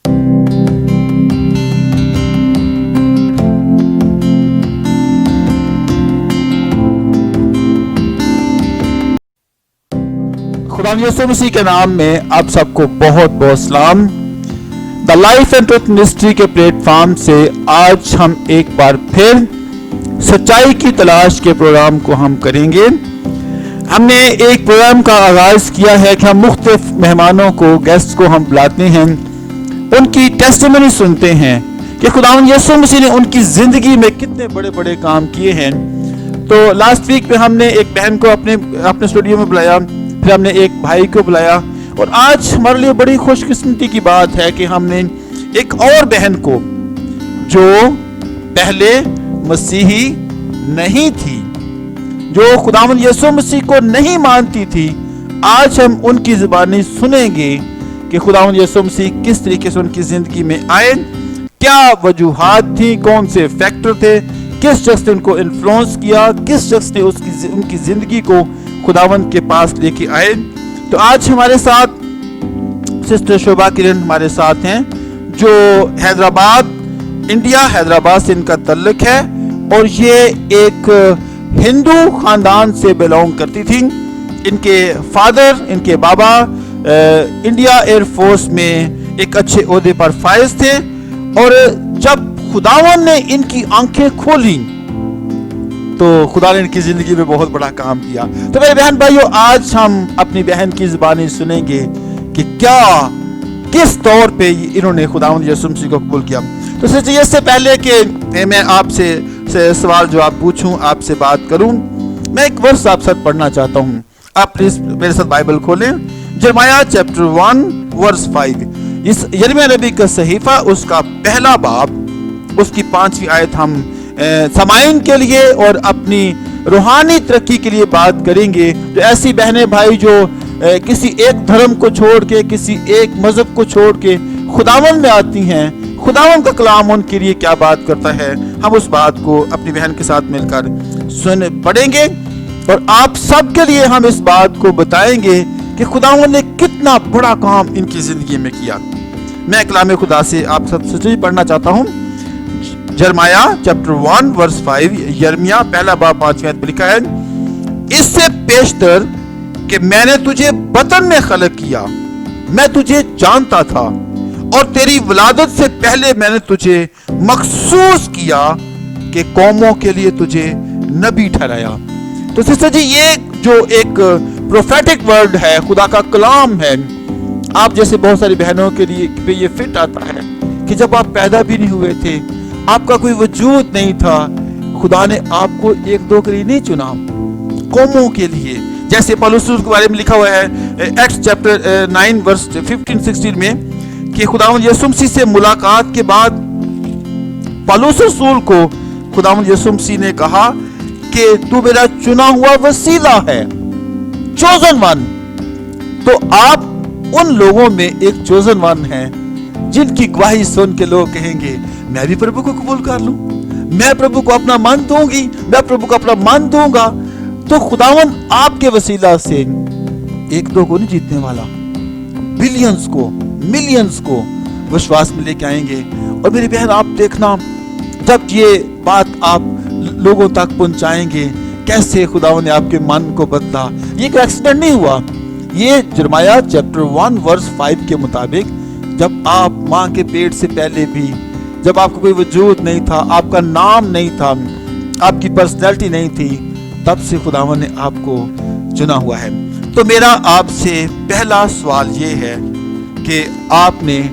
खुदा यीशु मसीह के नाम में आप सबको बहुत बहुत सलाम। The life and truth ministry के प्लेटफॉर्म से आज हम एक बार फिर सच्चाई की तलाश के प्रोग्राम को हम करेंगे। हमने एक प्रोग्राम का आगाज किया है कि हम मुख्तलिफ मेहमानों को, गेस्ट को हम बुलाते हैं, उनकी टेस्टिमनी सुनते हैं कि खुदावंद यीशु मसीह ने उनकी जिंदगी में कितने बड़े बड़े काम किए हैं। तो लास्ट वीक में हमने एक बहन को अपने स्टूडियो में बुलाया, फिर हमने एक भाई को बुलाया, और आज हमारे लिए बड़ी खुशकिस्मती की बात है कि हमने एक और बहन को जो पहले मसीही नहीं थी, जो खुदावंद यीशु मसीह को नहीं मानती थी, आज हम उनकी ज़ुबानी सुनेंगे कि खुदावंद यीशु मसीह किस तरीके से उनकी ज़िंदगी में आए, क्या वजूहात थी, कौन से फैक्टर थे, किस शख्स ने उनको इन्फ्लुएंस किया, किस शख्स ने उनकी ज़िंदगी को खुदावंद के पास लेके आए। तो आज हमारे साथ सिस्टर शोभा किरण हमारे साथ हैं, जो हैदराबाद से इनका तल्लुक है, और ये एक हिंदू खानदान से बिलोंग करती थी। इनके फादर, इनके बाबा इंडिया एयरफोर्स में एक अच्छे ओहदे पर फाइज थे, और जब खुदावन ने इनकी आंखें खोली तो खुदा ने इनकी जिंदगी में बहुत बड़ा काम किया। तो मेरे बहन भाइयों, आज हम अपनी बहन की ज़ुबानी सुनेंगे कि किस तौर पे इन्होंने खुदावंद यीशु मसीह को कबूल किया। तो सोचिए, इससे पहले कि मैं आपसे सवाल जवाब पूछूं, आपसे बात करूं, मैं एक वर्स आप साथ पढ़ना चाहता हूं। आप प्लीज मेरे साथ बाइबल खोलें, यिर्मयाह चैप्टर 1 वर्स 5। इस यिर्मयाह नबी का सहीफा, उसका पहला बाब, उसकी 5वीं आयत हम समाइन के लिए और अपनी रूहानी तरक्की के लिए बात करेंगे। तो ऐसी बहनें भाई जो किसी एक धर्म को छोड़ के, किसी एक मजहब को छोड़ के खुदावन में आती हैं, खुदावन का कलाम उनके लिए क्या बात करता है, हम उस बात को अपनी बहन के साथ मिलकर सुन पढ़ेंगे, और आप सबके लिए हम इस बात को बताएंगे कि खुदावन ने कितना बड़ा काम इनकी जिंदगी में किया। मैं कलाम खुदा से आप सबसे पढ़ना चाहता हूँ। यिर्मयाह चैप्टर 1 वर्स 5, यिर्मयाह पहला बाब 5वीं आयत में लिखा है, इससे पेशतर कि मैंने तुझे बतन में खलक किया, मैं तुझे जानता था, और तेरी विलादत से पहले मैंने तुझे मखसूस किया कि कौमों के लिए तुझे नबी ठहराया। तो सिस्टर जी, ये जो एक प्रोफेटिक वर्ड है, खुदा का कलाम है, आप जैसे बहुत सारी बहनों के लिए पे ये फिट आता है कि जब आप पैदा भी नहीं हुए थे, आपका कोई वजूद नहीं था, खुदा ने आपको एक दो के लिए नहीं चुना, कौमों के लिए। जैसे पौलुस के बारे में लिखा हुआ है एक्ट्स चैप्टर 9 वर्स 15-16 में कि खुदावंद यीशु मसीह से मुलाकात के बाद पौलुस रसूल को खुदावंद यीशु मसीह ने कहा कि तू मेरा चुना हुआ वसीला है, चोजन वन। तो आप उन लोगों में एक चोजन वन है जिनकी गवाही सुन के लोग कहेंगे, मैं भी प्रभु को कबूल कर लूं, मैं प्रभु को अपना मन दूंगी, मैं प्रभु को अपना मन दूंगा। तो खुदावन आपके वसीला से एक दो को नहीं जीतने वाला, बिलियंस को, मिलियंस को विश्वास में लेके आएंगे। और मेरी बहन, आप देखना, जब ये बात आप लोगों तक पहुंचाएंगे, कैसे खुदावन ने आपके मन को बदला। ये कोई एक्सीडेंट नहीं हुआ। ये यिर्मयाह चैप्टर 1 वर्स 5 के मुताबिक, जब आप माँ के पेट से पहले भी, जब आपको कोई वजूद नहीं था, आपका नाम नहीं था, आपकी पर्सनैलिटी नहीं थी, तब से खुदावन ने आपको चुना हुआ है। तो मेरा आपसे पहला सवाल ये है कि आपने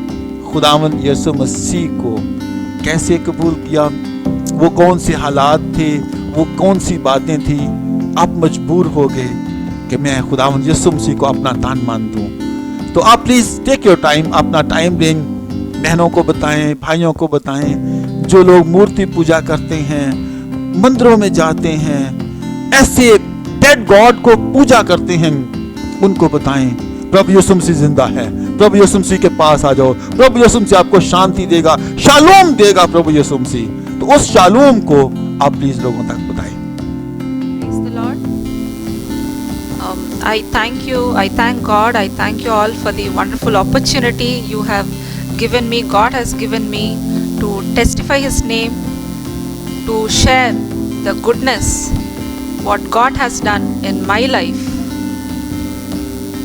खुदावन यीशु मसीह को कैसे कबूल किया? वो कौन से हालात थे, वो कौन सी बातें थी, आप मजबूर हो गए कि मैं खुदावन यीशु मसीह को अपना तन मन दूं? तो आप प्लीज टेक योर टाइम, अपना टाइम दें, बहनों को बताएं, भाइयों को बताएं, जो लोग मूर्ति पूजा करते हैं, मंदिरों में जाते हैं, ऐसे डेड गॉड को पूजा करते हैं, उनको बताएं प्रभु यीशु मसीह जिंदा है, प्रभु यीशु मसीह के पास आ जाओ, प्रभु यीशु मसीह आपको शांति देगा, शालोम देगा प्रभु यीशु मसीह। तो उस शालोम को आप प्लीज लोगों तक बताएं। I thank you, I thank God, I thank you all for the wonderful opportunity you have given me, God has given me to testify His name, to share the goodness, what God has done in my life.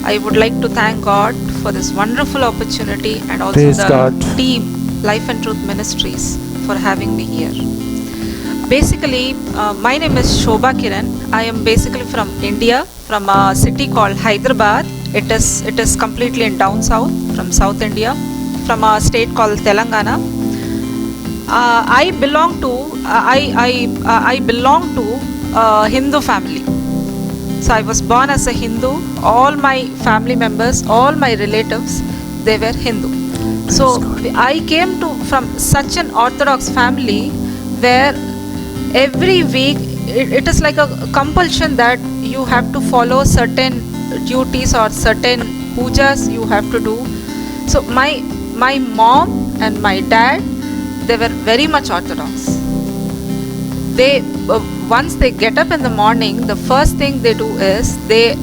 I would like to thank God for this wonderful opportunity, and also Praise the God. team, Life and Truth Ministries, for having me here. Basically, my name is Shobha Kiran. I am basically from India, from a city called Hyderabad. It is completely in down south, from South India, from a state called Telangana. I belong to a Hindu family. So I was born as a Hindu. All my family members, all my relatives, they were Hindu. So I came from such an orthodox family where every week it is like a compulsion that you have to follow certain duties or certain pujas you have to do. So my mom and my dad, they were very much orthodox. They once they get up in the morning, the first thing they do is they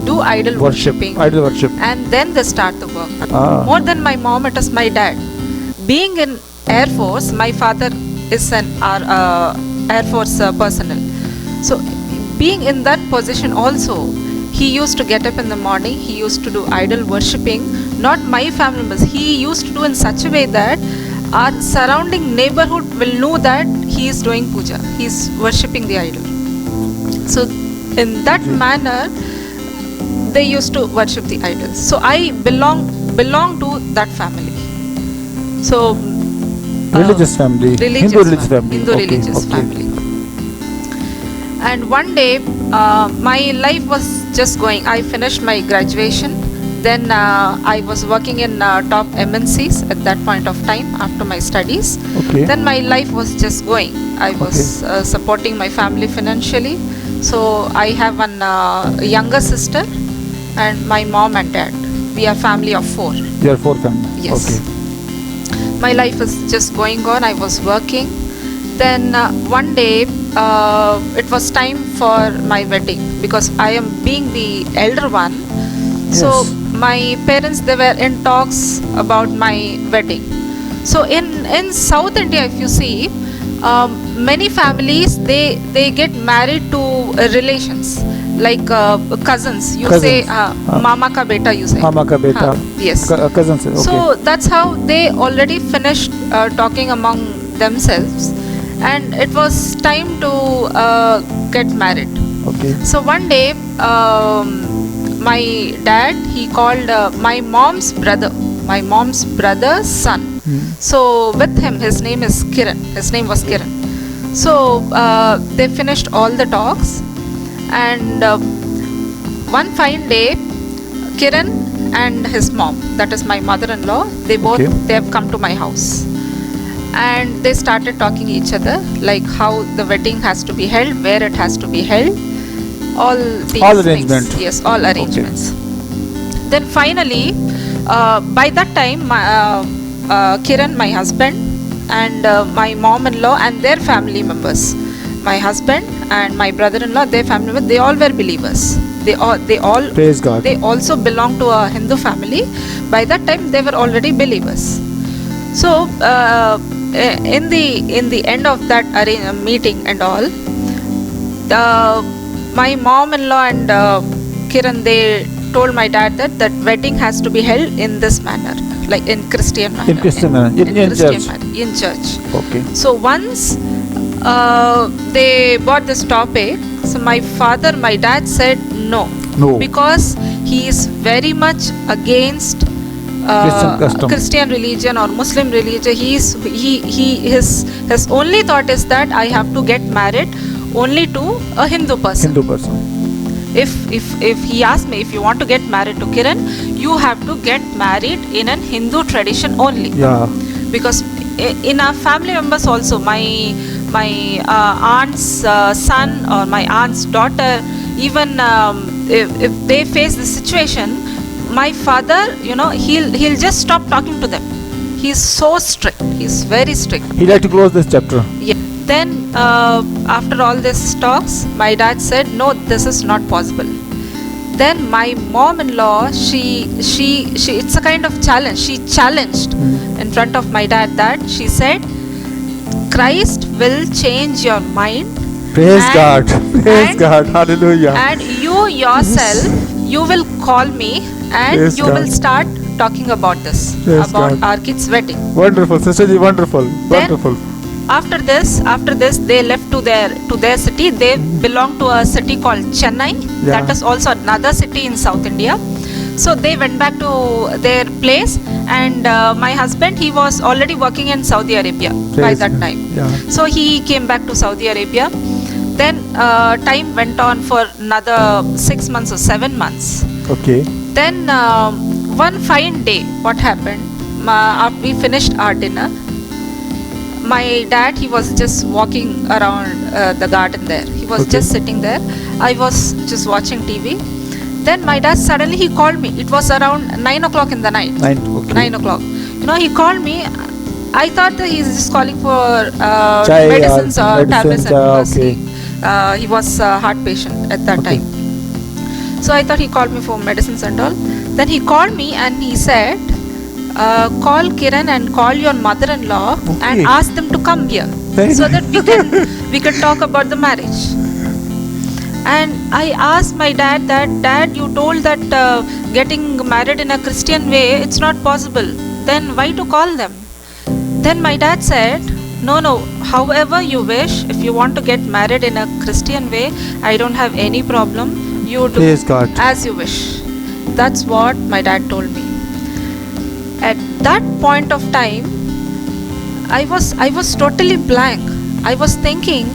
do idol worshipping, Idol worship. and then they start the work. Ah. More than my mom, it is my dad. Being in Air Force, my father is an Air Force personnel. So being in that position also, he used to get up in the morning, he used to do idol worshipping. Not my family members, he used to do in such a way that our surrounding neighborhood will know that he is doing puja, he is worshipping the idol. So in that manner, they used to worship the idols. So I belong to that family. So Religious family. Hindu religious family. Hindu Okay, religious okay. family. And one day, my life was just going. I finished my graduation. Then I was working in top MNCs at that point of time after my studies. Okay. Then my life was just going. I was supporting my family financially. So I have one younger sister and my mom and dad. We are family of 4. Your 4 family. Yes. Okay. My life was just going on. I was working. Then one day it was time for my wedding because I am being the elder one. So Yes. my parents, they were in talks about my wedding. So in South India, if you see, many families they get married to relations like cousins. You say mama ka beta. You say Mama ka beta. yes. Cousins. Okay. So that's how they already finished talking among themselves, and it was time to get married. Okay. So one day, my dad, he called my mom's brother's son. So with him, his name is Kiran. His name was Kiran. So they finished all the talks, and one fine day, Kiran and his mom, that is my mother-in-law, they both they have come to my house, and they started talking each other like how the wedding has to be held, where it has to be held, all these arrangement. things. Yes, all arrangements. Then finally, by that time, Kiran, my husband, and my mom-in-law and their family members, my husband and my brother-in-law, their family members, they all were believers. They all Praise God. they also belong to a Hindu family. By that time, they were already believers. So in the end of that meeting and all, my mom-in-law and Kiran, they told my dad that wedding has to be held in this manner, like in Christian manner. In Christian manner. In Christian church. manner, in church. Okay. So once they brought this topic, so my dad said no. No. Because he is very much against Christian custom. Christian religion or Muslim religion. His only thought is that I have to get married only to a Hindu person. Hindu person. If he asked me, if you want to get married to Kiran, you have to get married in an Hindu tradition only. Yeah. Because in our family members also, my aunt's son or my aunt's daughter, even if they face the situation, my father, he'll just stop talking to them. He's so strict. He's very strict. He like to close this chapter. Yeah. Then after all these talks, my dad said, no, this is not possible. Then my mom-in-law, she it's a kind of challenge. She challenged in front of my dad that she said, Christ will change your mind. Praise And- God. Praise and- God. Hallelujah. And you yourself, you will call me and Praise you will God. start talking about this, Praise about God. our kids' wedding. Wonderful, Sister Ji. Wonderful. Wonderful. After this, they left to their city. They belong to a city called Chennai. Yeah. That is also another city in South India. So they went back to their place, and my husband, he was already working in Saudi Arabia by Praise that God. time. Yeah. So he came back to Saudi Arabia. Then time went on for another 6 months or 7 months. Okay. Then one fine day, what happened? After we finished our dinner, my dad, he was just walking around the garden there. He was Okay. just sitting there. I was just watching TV. Then my dad suddenly he called me. It was around 9 o'clock in the night. 9. Okay. 9 o'clock. He called me. I thought that he's just calling for Chai or medicines or tablets. medicines, Because okay. he was a heart patient at that Okay. time. So I thought he called me for medicines and all. Then he called me and he said, call Kiran and call your mother-in-law and Okay. ask them to come here Very so nice. that we can talk about the marriage. And I asked my dad that, Dad, you told that getting married in a Christian way, it's not possible. Then why to call them? Then my dad said, no, however you wish, if you want to get married in a Christian way, I don't have any problem. You do Praise God. as you wish. That's what my dad told me. At that point of time, I was totally blank. I was thinking,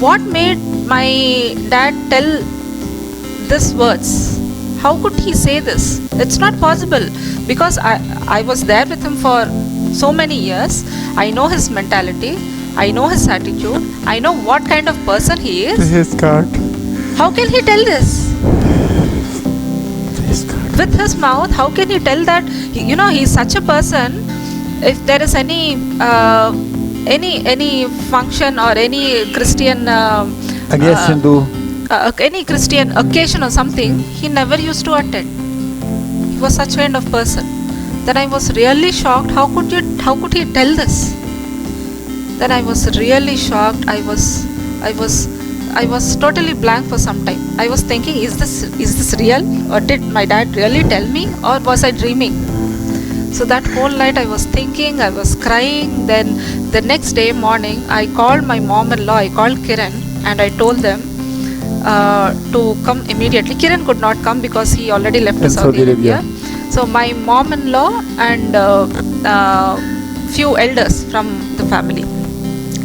what made my dad tell these words? How could he say this? It's not possible, because I was there with him for so many years. I know his mentality. I know his attitude. I know what kind of person he is. Praise God. How can he tell this? Praise God. With his mouth, how can he tell that? He's such a person. If there is any function or any Christian Against Hindu. any Christian occasion or something, he never used to attend. He was such kind of person. Then I was really shocked. How could he tell this? Then I was really shocked. I was totally blank for some time. I was thinking, is this real, or did my dad really tell me, or was I dreaming? So that whole night I was thinking, I was crying. Then the next day morning, I called my mom-in-law, I called Kiran, and I told them to come immediately. Kiran could not come because he already left to In Saudi Saudi Arabia. Arabia. So my mom-in-law and few elders from the family,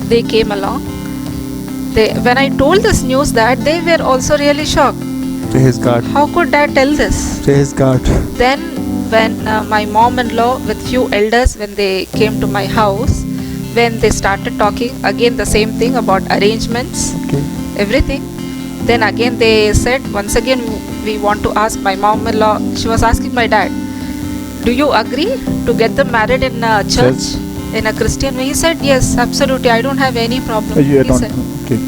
they came along. When I told this news, that they were also really shocked. Praise God. How could dad tell this? Praise God. Then when my mom-in-law with few elders, when they came to my house, when they started talking again the same thing about arrangements, Okay. everything, then again they said, once again we want to ask my mom-in-law. She was asking my dad, do you agree to get them married in a church, in a Christian way? He said, yes, absolutely, I don't have any problem. You He don't. said. Okay.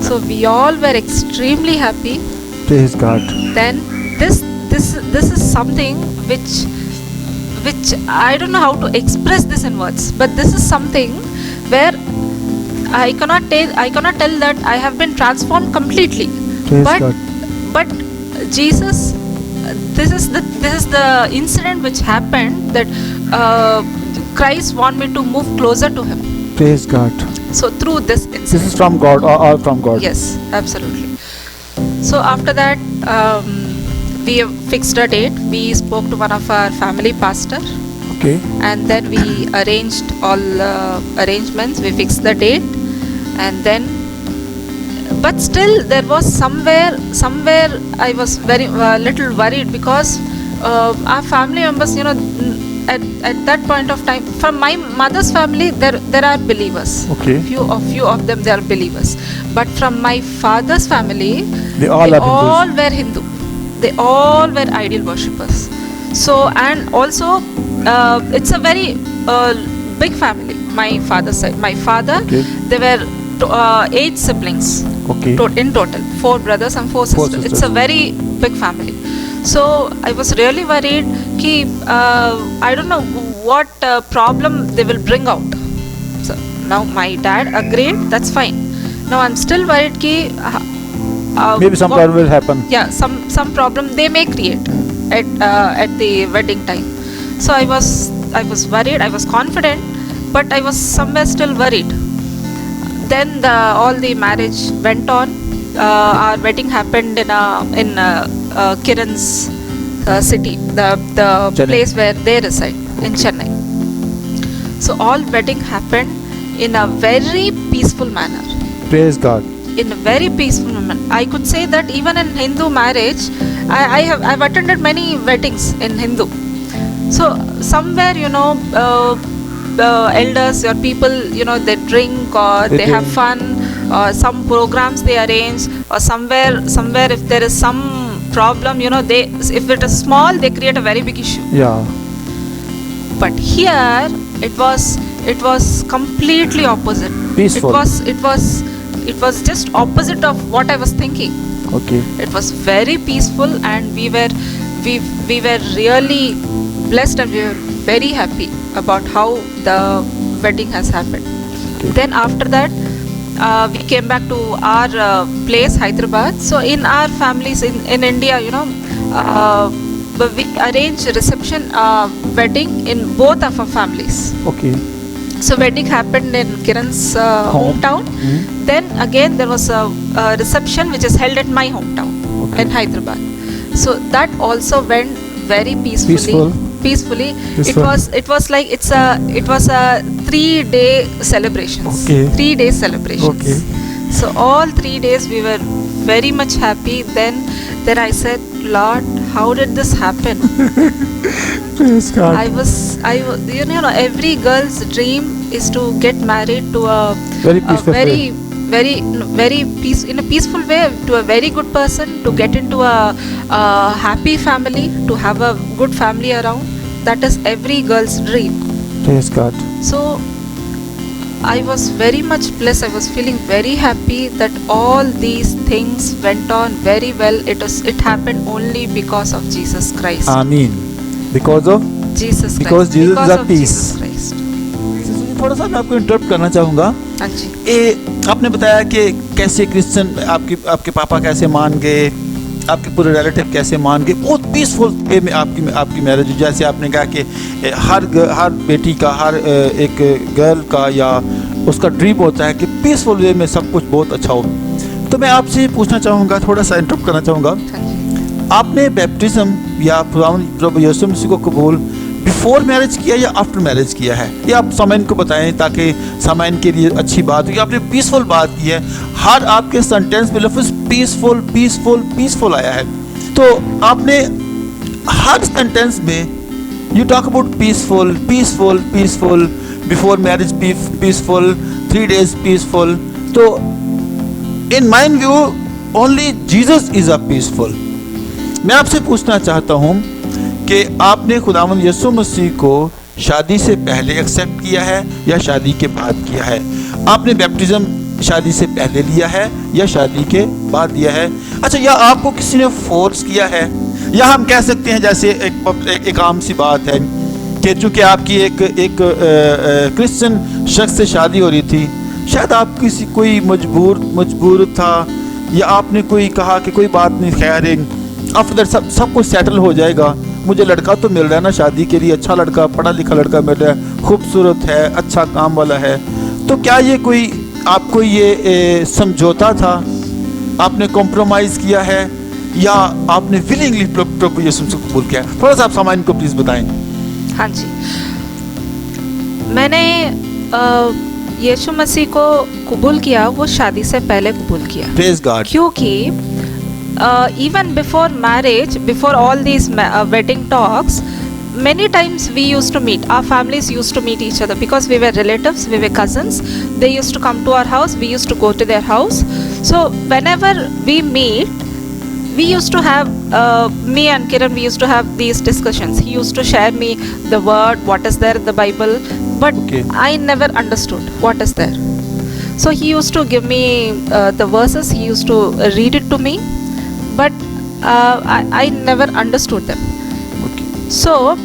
So we all were extremely happy. Praise God. Then this is something which I don't know how to express this in words, but this is something where I cannot tell that I have been transformed completely. Praise but God. but Jesus, this is the incident which happened, that Christ want me to move closer to him. Praise God. So through this incident. This is from God, or all from God. Yes, absolutely. So after that, we fixed a date. We spoke to one of our family pastor, Okay. and then we arranged all arrangements. We fixed the date, and then, but still there was somewhere I was very little worried, because our family members, at that point of time, from my mother's family, there are believers. Okay. Few of them, they are believers. But from my father's family, They all are Hindus. all were Hindu. They all were idol worshippers. So, and also, it's a very big family. My father's side. My father, Okay. they were 8 siblings. Okay. In total, 4 brothers and 4 Four sisters. It's sisters. a very big family. So I was really worried ki I don't know what problem they will bring out. So now my dad agreed, that's fine. Now I'm still worried ki Maybe some what- problem will happen. yeah, some problem they may create at the wedding time. So I was worried. I was confident, but I was somewhere still worried. Then all the marriage went on. Our wedding happened in Kiran's city, the Chennai. place where they reside in Chennai. So all wedding happened in a very peaceful manner. Praise God. In a very peaceful manner. I could say that even in Hindu marriage, I've attended many weddings in Hindu. So somewhere, elders or people, they drink or They they have drink. fun, or some programs they arrange, or somewhere if there is some problem, they, if it is small, they create a very big issue. Yeah. But here it was completely opposite. Peaceful. It was just opposite of what I was thinking. Okay. It was very peaceful, and we were really blessed, and we were very happy about how the wedding has happened. Okay. Then after that, we came back to our place, Hyderabad. So in our families in India, but we arrange reception wedding in both of our families. Okay. So wedding happened in Kiran's hometown. Then again there was a reception which is held at my hometown. Okay. In Hyderabad. So that also went very peacefully. Peacefully. Peaceful. It was like it was a 3-day celebrations. Okay. 3 day celebrations. Okay. So all 3 days we were very much happy. Then I said, Lord, how did this happen? Praise God. I was, every girl's dream is to get married to a Very peaceful very in a peaceful way, to a very good person, to get into a happy family, to have a good family around. That is every girl's dream. Praise God. So I was very much blessed. I was feeling very happy that all these things went on very well. It happened only because of Jesus Christ. Amen. Because of Jesus Christ. Because Jesus is our of peace. Jesus Christ. थोड़ा सा मैं आपको interrupt करना चाहूँगा. हाँ जी. आपने बताया कि कैसे क्रिश्चियन आपके पापा कैसे मान गए, आपके पूरे रिलेटिव कैसे मान गए. बहुत पीसफुल वे में आपकी मैरिज. जैसे आपने कहा कि हर बेटी का, हर एक गर्ल का या उसका ड्रीम होता है कि पीसफुल वे में सब कुछ बहुत अच्छा हो. तो मैं आपसे पूछना चाहूँगा, थोड़ा सा इंटरप्ट करना चाहूँगा. हाँ जी. आपने बैप्टिज्म या प्रभु यीशु मसीह को कबूल बिफोर मैरिज किया या आफ्टर मैरिज किया है, ये आप सामाइन को बताएं ताकि सामाइन के लिए अच्छी बात हो. आपने पीसफुल बात की है, हर आपके सेंटेंस में लफ्ज़ पीसफुल पीसफुल पीसफुल आया है. तो आपने हर सेंटेंस में you talk about peaceful peaceful peaceful, before marriage peaceful, 3 days peaceful. तो in mine view only Jesus is a peaceful. मैं आपसे पूछना चाहता हूँ कि आपने खुदावंद यीशु मसीह को शादी से पहले एक्सेप्ट किया है या शादी के बाद किया है? आपने बैप्टिज्म शादी से पहले लिया है या शादी के बाद लिया है? अच्छा, या आपको किसी ने फोर्स किया है, या हम कह सकते हैं जैसे एक आम सी बात है कि चूँकि आपकी एक क्रिश्चियन शख्स से शादी हो रही थी, शायद आप कोई मजबूर था, या आपने कोई कहा कि कोई बात नहीं, खैर आफ्टर दैट सब कुछ सेटल हो जाएगा, मुझे लड़का तो मिल रहा है ना शादी के लिए, अच्छा लड़का, पढ़ा लिखा लड़का मिल रहा है, खूबसूरत है, अच्छा काम वाला है. तो क्या ये कोई आपको ये समझौता था, आपने कॉम्प्रोमाइज़ किया है, या आपने विलिंगली प्रभु यीशु को कबूल किया? थोड़ा सा आप सामान को प्लीज़ बताएं. हाँ जी. मैंने यीशु मसीह को कबूल किया, वो शादी से पहले कबूल किया. Praise God. क्योंकि even before marriage, before all these wedding talks, many times we used to meet, our families used to meet each other because we were relatives, we were cousins. They used to come to our house, we used to go to their house. So whenever we meet, we used to have me and Kiran, we used to have these discussions. He used to share me the word, what is there in the Bible, but Okay. I never understood what is there. So he used to give me the verses, he used to read it to me, but I never understood them. Okay. So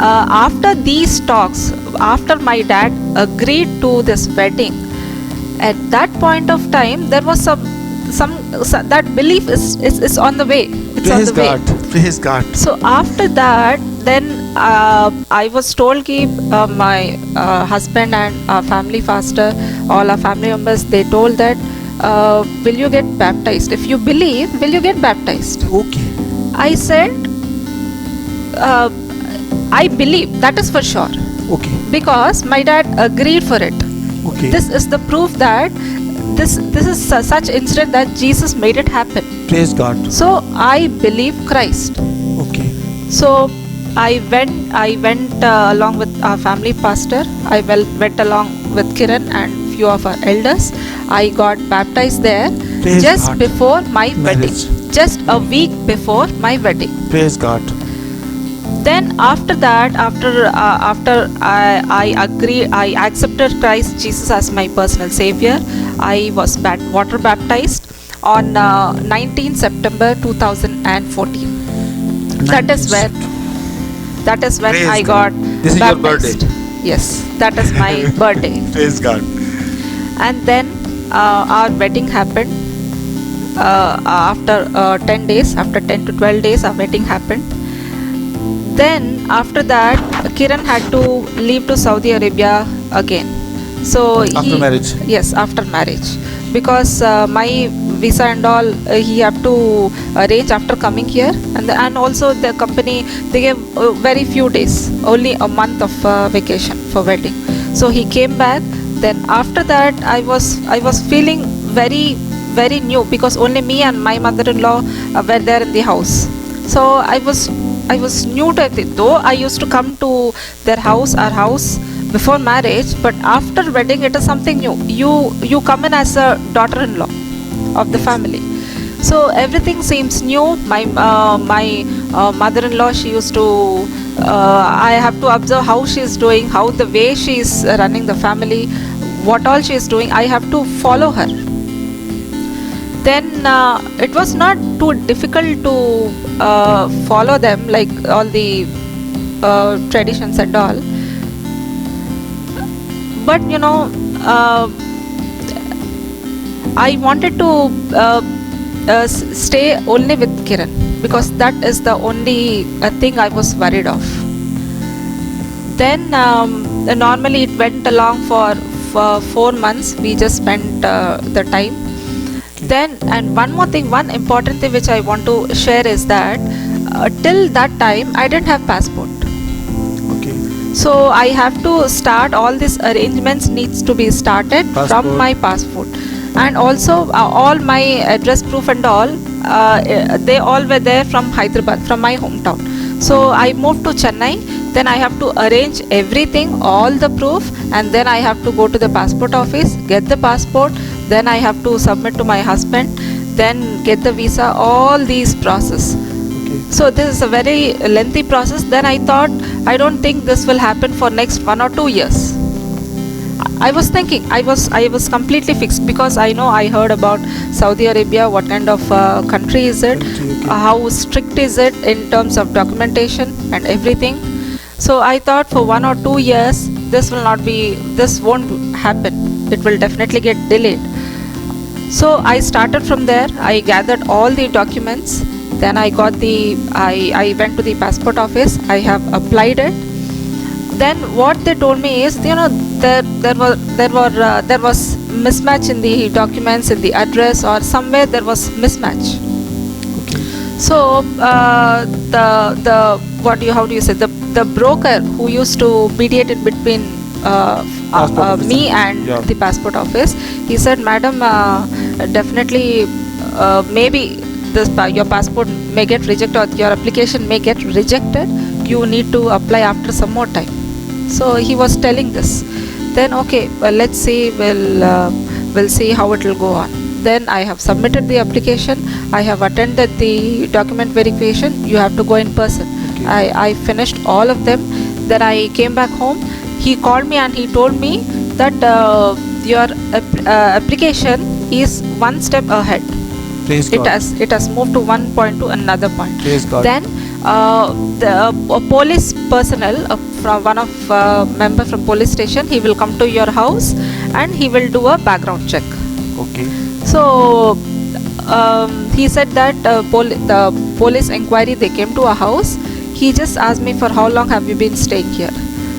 after these talks, after my dad agreed to this wedding, at that point of time there was some that belief is on the way. It's on Praise the way. God. Praise God. So after that, then I was told ki my husband and our family pastor, all our family members, they told that will you get baptized? If you believe, will you get baptized? Okay. I said, I believe, that is for sure, Okay. because my dad agreed for it. Okay. This is the proof that this is such incident that Jesus made it happen. Praise God. So I believe Christ. Okay. So I went along with our family pastor. I went along with Kiran and few of our elders. I got baptized there Praise just God. before my wedding. Marriage. Just a week before my wedding. Praise God. Then after that, after I agreed, I accepted Christ Jesus as my personal savior. I was water baptized on 19 September 2014. That is when Praise I God. got This is your baptized. birthday. Yes, that is my birthday. Praise God. And then our wedding happened. After 10 days, after 10 to 12 days, our wedding happened. Then after that, Kiran had to leave to Saudi Arabia again. So After marriage. Yes, after marriage, because my visa and all he have to arrange after coming here, and also the company, they gave very few days, only a month of vacation for wedding. So he came back. Then after that, I was feeling very very new, because only me and my mother-in-law were there in the house. So I was new to it, though I used to come to their house, our house, before marriage, but after wedding it is something new. You come in as a daughter-in-law of the family, so everything seems new. My mother-in-law, she used to I have to observe how she is doing, how the way she is running the family, what all she is doing, I have to follow her. Then it was not too difficult to follow them, like all the traditions and all. But I wanted to stay only with Kiran, because that is the only thing I was worried of. Then normally it went along for 4 months. We just spent the time. Then, and one more thing, one important thing which I want to share is that till that time I didn't have passport. Okay. So I have to start, all these arrangements needs to be started Passport. from my passport, and also all my address proof and all, they all were there from Hyderabad, from my hometown. So I moved to Chennai. Then I have to arrange everything, all the proof, and then I have to go to the passport office, get the passport. Then I have to submit to my husband, then get the visa, all these process. Okay. So this is a very lengthy process. Then I thought, I don't think this will happen for next 1 or 2 years. I was thinking, I was completely fixed, because I know, I heard about Saudi Arabia, what kind of country is it, Country, okay. how strict is it in terms of documentation and everything. So I thought for 1 or 2 years this won't happen. It will definitely get delayed. So I started from there. I gathered all the documents. Then I went to the passport office. I have applied it. Then what they told me is, there was mismatch in the documents, in the address, or somewhere there was mismatch. Okay. So how do you say, the broker who used to mediate it between Passport office. me and Yeah. the passport office, he said, madam, definitely maybe your passport may get rejected, or your application may get rejected. You need to apply after some more time. So he was telling this. Then okay, well, let's see, we'll see how it will go on. Then I have submitted the application. I have attended the document verification. You have to go in person. Okay. I finished all of them. Then I came back home. He called me and he told me that your application is one step ahead. Praise It God. has moved to one point to another point. Praise God. Then a police personnel from one of member from police station, he will come to your house and he will do a background check. Okay. So he said that the police inquiry, they came to our house. He just asked me for how long have you been staying here.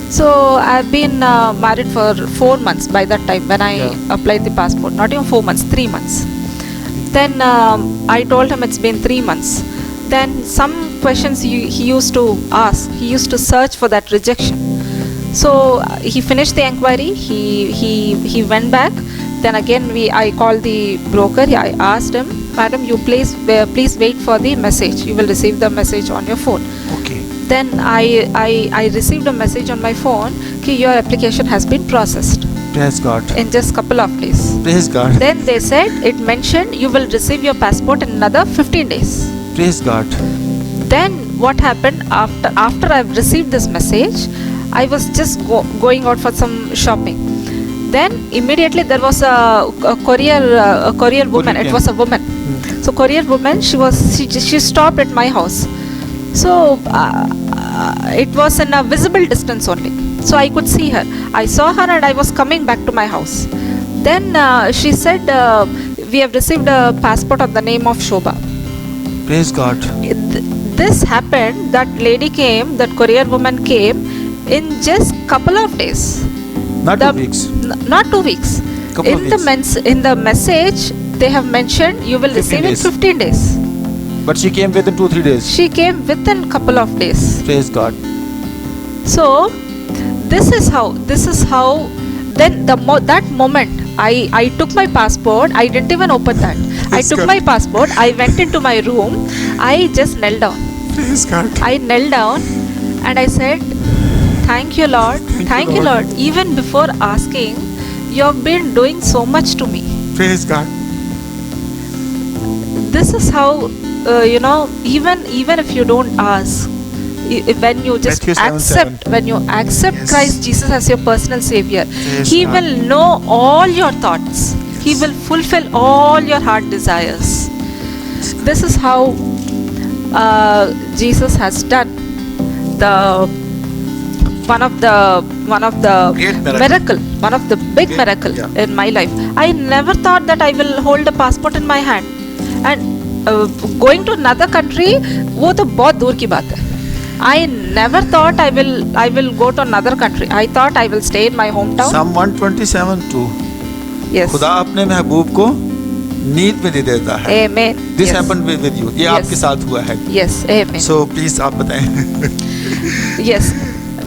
So I've been married for 4 months by that time when I applied the passport. Not even 4 months, 3 months. Then I told him it's been 3 months. Then some questions he used to ask. He used to search for that rejection. So he finished the inquiry. He went back. Then again I called the broker. I asked him, madam, you please wait for the message. You will receive the message on your phone. Okay. Then I received a message on my phone that your application has been processed Praise God. in just couple of days. Praise God. Then they said, it mentioned you will receive your passport in another 15 days. Praise God. Then what happened after I've received this message, I was just going out for some shopping. Then immediately there was a courier woman. It was a woman. So courier woman, she stopped at my house. So it was in a visible distance only. So I could see her. I saw her and I was coming back to my house. Then she said, we have received a passport of the name of Shobha. Praise God. This happened, that lady came, that courier woman came in just couple of days. Not 2 weeks. Not 2 weeks. Couple of weeks. In the message, they have mentioned you will 15 receive days. in 15 days. But she came within 2-3 days. She came within couple of days. Praise God. So this is how then that moment I took my passport. I didn't even open that. I took my passport. I went into my room. I just knelt down. Praise God. I knelt down and I said, thank you, Lord. Thank you, Lord. Even before asking, you have been doing so much to me. Praise God. This is how, even if you don't ask, when you just Matthew 7:7. when you accept Yes. Christ Jesus as your personal Savior, Yes, He God. will know all your thoughts. He will fulfill all your heart desires. This is how Jesus has done one of the Great miracle, one of the big miracle yeah. in my life. I never thought that I will hold a passport in my hand, and going to another country, वो तो बहुत दूर की बात है. I never thought I will go to another country. I thought I will stay in my hometown. Psalm 127:2. Yes. खुदा अपने महबूब को नींद में दे देता है. Amen. This Yes. happened with you. ये Yes. आपके साथ हुआ है. Yes. Amen. So please आप बताएं. Yes.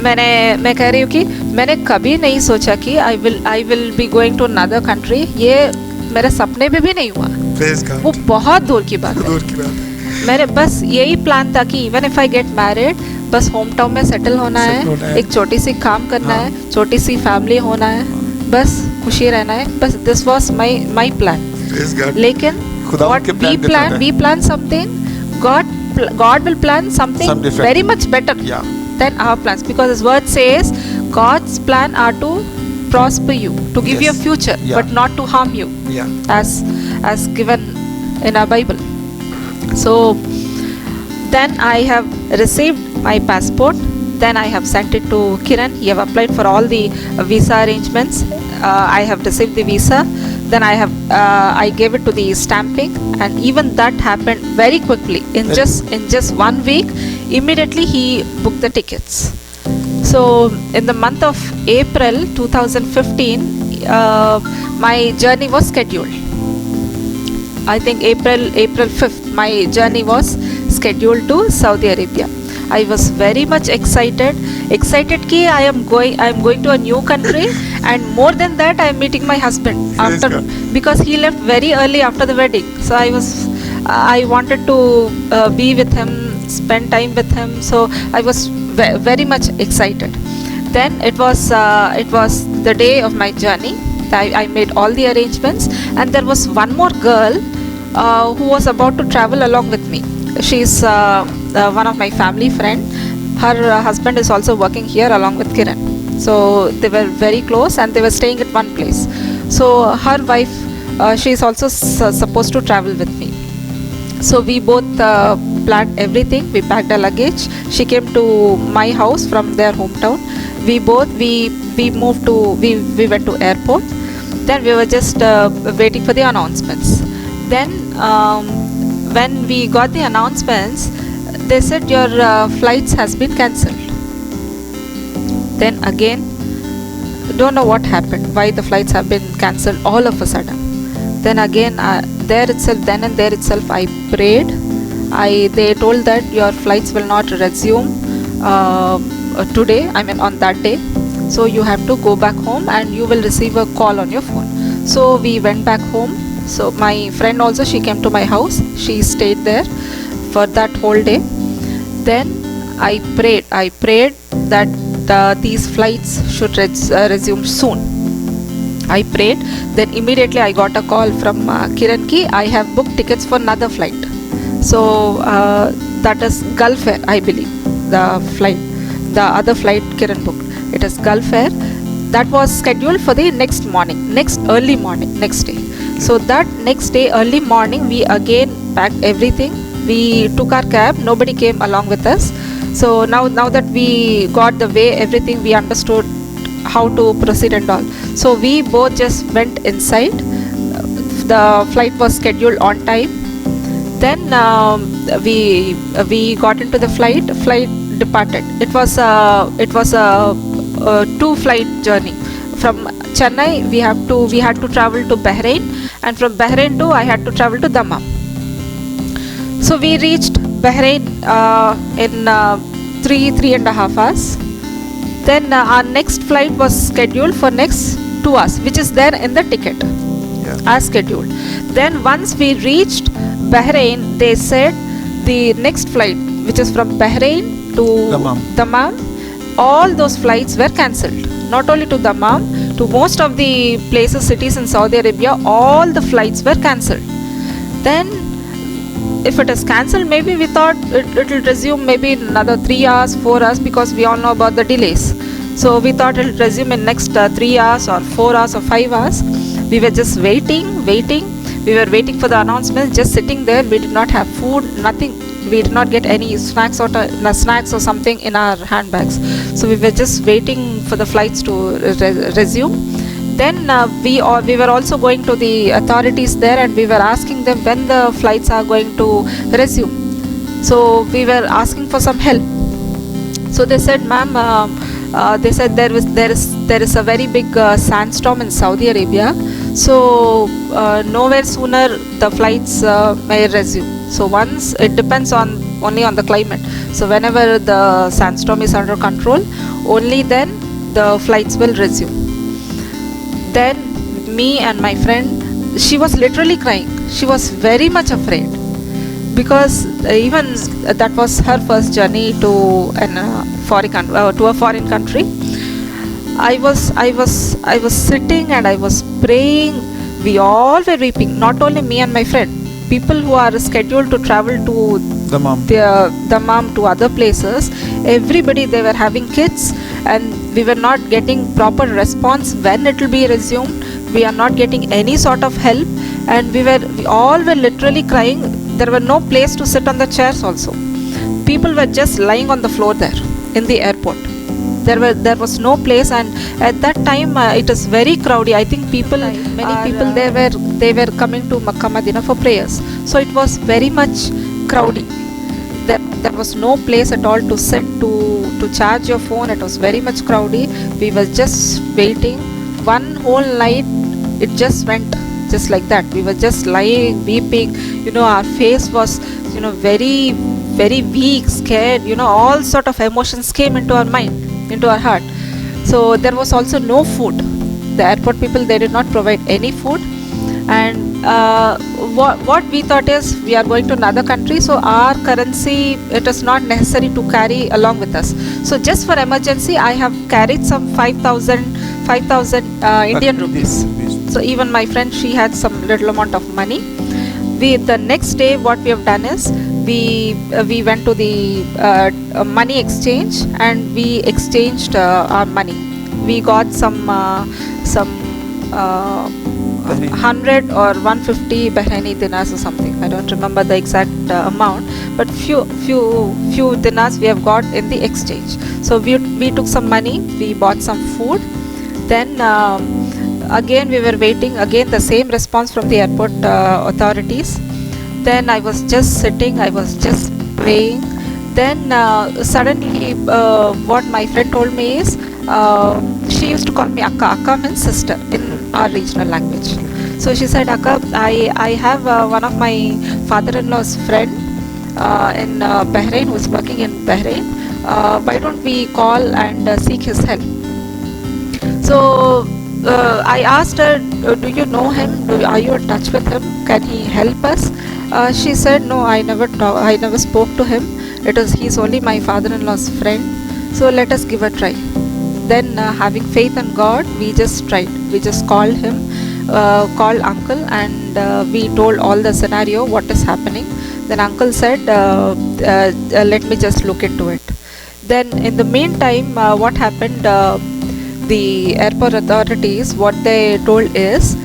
मैं कह रही हूँ कि मैंने कभी नहीं सोचा कि I will be going to another country. ये मेरे सपने में भी नहीं हुआ. Praise God. वो बहुत दूर की बात है. दूर की बात. मेरे बस यही प्लान था कि even if I get married, बस होम टाउन में सेटल होना है, एक छोटी सी काम करना है, छोटी सी फैमिली होना है, बस खुशी रहना है. बस this was my plan. Praise God. लेकिन खुदा what उनके plan different है. we plan something, God will plan something Some different. very much better Yeah. than our plans, because His word says God's plan are to prosper you, to give you a Yes. future, Yeah. but not to harm you, Yeah. as given in our Bible. So then I have received my passport. Then I have sent it to Kiran. He have applied for all the visa arrangements. I have received the visa. Then I gave it to the stamping, and even that happened very quickly. In just 1 week, immediately he booked the tickets. So in the month of April 2015, my journey was scheduled. I think April 5th, my journey was scheduled to Saudi Arabia. I was very much excited कि I am going to a new country, and more than that, I am meeting my husband after, because he left very early after the wedding. So I wanted to be with him, spend time with him. So I was very much excited. Then it was the day of my journey. I made all the arrangements, and there was one more girl who was about to travel along with me. She's one of my family friend. Her husband is also working here along with Kiran. So they were very close, and they were staying at one place. So her wife, she is also supposed to travel with me. So we both planned everything. We packed our luggage. She came to my house from their hometown. We moved to we went to airport. Then we were just waiting for the announcements. Then when we got the announcements, they said your flights has been cancelled. Then again, don't know what happened, why the flights have been cancelled all of a sudden. Then again, then and there itself I prayed. They told that your flights will not resume today, I mean on that day. So you have to go back home and you will receive a call on your phone. So we went back home. So my friend also, she came to my house. She stayed there for that whole day. Then I prayed that these flights should resume soon. I prayed. Then immediately I got a call from Kiran ki I have booked tickets for another flight. So that is Gulf Air, I believe, the other flight Kiran booked. It is Gulf Air. That was scheduled for the next early morning, next day. So that next day, early morning, we again packed everything. We took our cab. Nobody came along with us. So now that we got the way, everything, we understood how to proceed and all. So we both just went inside. The flight was scheduled on time. Then we got into the flight. Flight departed. It was a 2-flight journey. From Chennai, we had to travel to Bahrain, and from Bahrain to I had to travel to Dammam. So we reached Bahrain in 3.5 hours. Then our next flight was scheduled for next 2 hours, which is there in the ticket, as scheduled. Then once we reached Bahrain, they said the next flight, which is from Bahrain to Dammam, all those flights were cancelled. Not only to Dammam, to most of the places, cities in Saudi Arabia, all the flights were cancelled. Then if it is cancelled, maybe we thought it will resume maybe in another 3 hours, 4 hours, because we all know about the delays. So we thought it will resume in next 3 hours or 4 hours or 5 hours. We were just waiting. We were waiting for the announcements, just sitting there. We did not have food, nothing. We did not get any snacks or something in our handbags. So we were just waiting for the flights to resume. Then we were also going to the authorities there, and we were asking them when the flights are going to resume. So we were asking for some help. So they said, ma'am, they said there is a very big sandstorm in Saudi Arabia. So nowhere sooner the flights may resume. So once, it depends only on the climate. So whenever the sandstorm is under control, only then the flights will resume. Then me and my friend, she was literally crying. She was very much afraid, because even that was her first journey to a foreign country. I was sitting and I was praying. We all were weeping. Not only me and my friend, people who are scheduled to travel to Dammam to other places, everybody, they were having kids, and we were not getting proper response when it will be resumed. We are not getting any sort of help, and we all were literally crying. There were no place to sit on the chairs also. People were just lying on the floor there in the airport. There was no place, and at that time it is very crowded. I think many people they were coming to Makkah Medina for prayers. So it was very much crowded. There was no place at all to sit, to charge your phone. It was very much crowded. We were just waiting. One whole night it just went just like that. We were just lying, weeping. Our face was very, very weak, scared. All sort of emotions came into our mind, into our heart. So there was also no food. The airport people, they did not provide any food. And what we thought is, we are going to another country, so our currency, it is not necessary to carry along with us. So just for emergency, I have carried some 5,000 Indian rupees. So even my friend, she had some little amount of money. The next day, what we have done is, we went to the money exchange, and we exchanged our money. We got some Bahraini. 100 or 150 Bahraini dinars or something. I don't remember the exact amount, but few dinars we have got in the exchange. So we took some money, we bought some food. Then again we were waiting, again the same response from the airport authorities. Then I was just sitting, I was just praying. Then suddenly what my friend told me is, she used to call me Akka. Akka means sister in our regional language. So she said, Akka, I have one of my father-in-law's friend in Bahrain, who is working in Bahrain. Why don't we call and seek his help? So I asked her, do you know him? Are you in touch with him? Can he help us? She said, no, I never spoke to him. He's only my father-in-law's friend. So let us give a try. Then having faith in God, we just tried. We just called him, called uncle, and we told all the scenario, what is happening. Then uncle said, let me just look into it. Then in the meantime, what happened, the airport authorities, what they told is,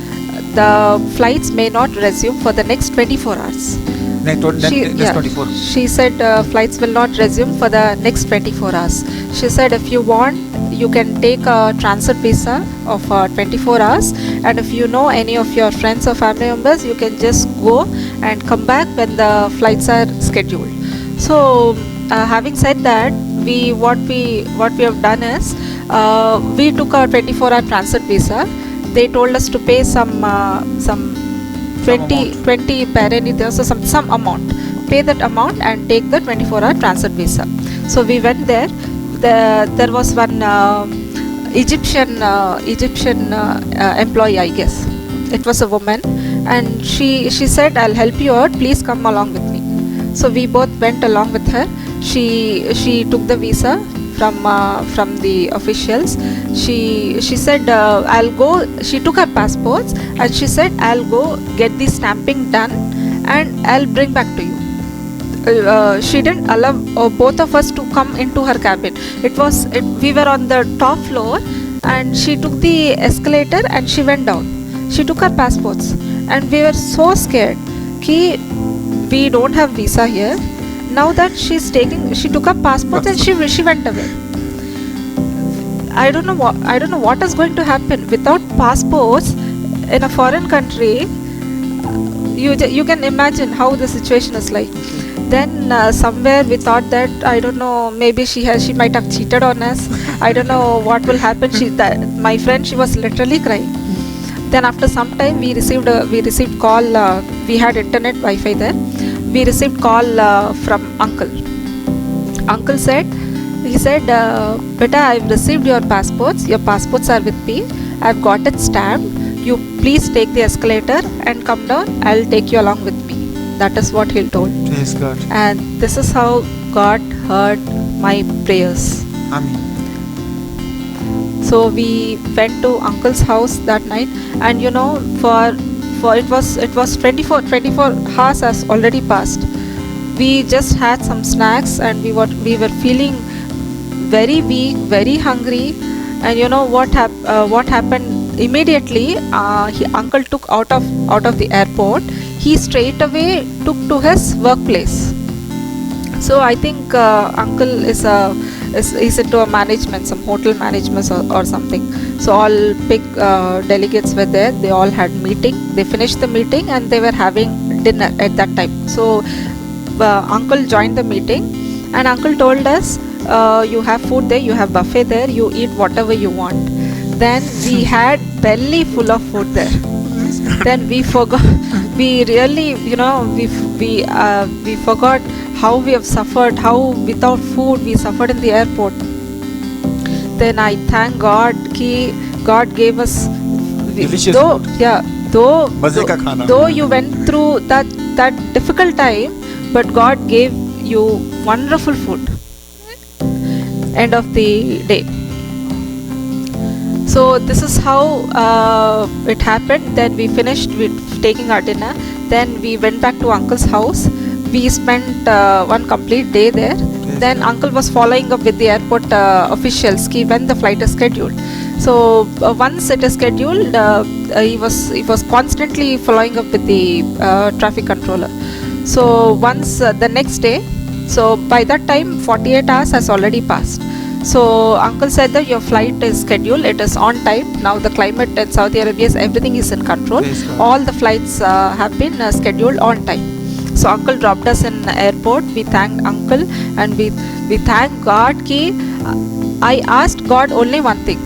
the flights may not resume for the next 24 hours. Next 24. She said flights will not resume for the next 24 hours. She said, if you want, you can take a transit visa of 24 hours, and if you know any of your friends or family members, you can just go and come back when the flights are scheduled. So having said that, what we have done is, we took a 24-hour transit visa. They told us to pay some 20 Bahraini dirhams, so some amount. Pay that amount and take the 24-hour transit visa. So we went there. There was one Egyptian employee, I guess. It was a woman, and she said, I'll help you out, please come along with me. So we both went along with her. She took the visa from the officials. She said, I'll go. She took her passports and she said, I'll go get the stamping done and I'll bring back to you. She didn't allow both of us to come into her cabin. We were on the top floor, and she took the escalator and she went down. She took her passports, and we were so scared ki we don't have visa here. Now that she took her passports and she went away. I don't know what is going to happen without passports in a foreign country. You can imagine how the situation is like. Then somewhere we thought that, I don't know, maybe she might have cheated on us. I don't know what will happen. My friend, she was literally crying. Then after some time we received call. We had internet Wi-Fi there. We received call from uncle. Uncle said, beta, I've received your passports. Your passports are with me. I've got it stamped. You please take the escalator and come down. I'll take you along with me. That is what he told. Praise God. And this is how God heard my prayers. Amen. So we went to uncle's house that night, and for it was 24 hours has already passed. We just had some snacks, and we were feeling very weak, very hungry. And what happened immediately? Uncle took out of the airport. He straight away took to his workplace. So I think uncle is into a management, some hotel management or something. So all big delegates were there. They all had meeting. They finished the meeting and they were having dinner at that time. So uncle joined the meeting, and uncle told us, you have food there, you have buffet there, you eat whatever you want. Then we had belly full of food there. Then we forgot. We really, we forgot how we have suffered, how without food we suffered in the airport. Then I thank God ki God gave us Delicious though food. Yeah, Maze ka khana. though you went through that difficult time, but God gave you wonderful food. End of the day. So this is how it happened. Then we finished with taking our dinner. Then we went back to uncle's house. We spent one complete day there. Then uncle was following up with the airport officials when the flight is scheduled. So once it is scheduled, he was constantly following up with the traffic controller. So once the next day, so by that time 48 hours has already passed. So uncle said that your flight is scheduled, it is on time. Now the climate in Saudi Arabia is everything is in control. Praise God. All the flights have been scheduled on time. So uncle dropped us in airport. We thanked uncle and we thank God ki I asked God only one thing.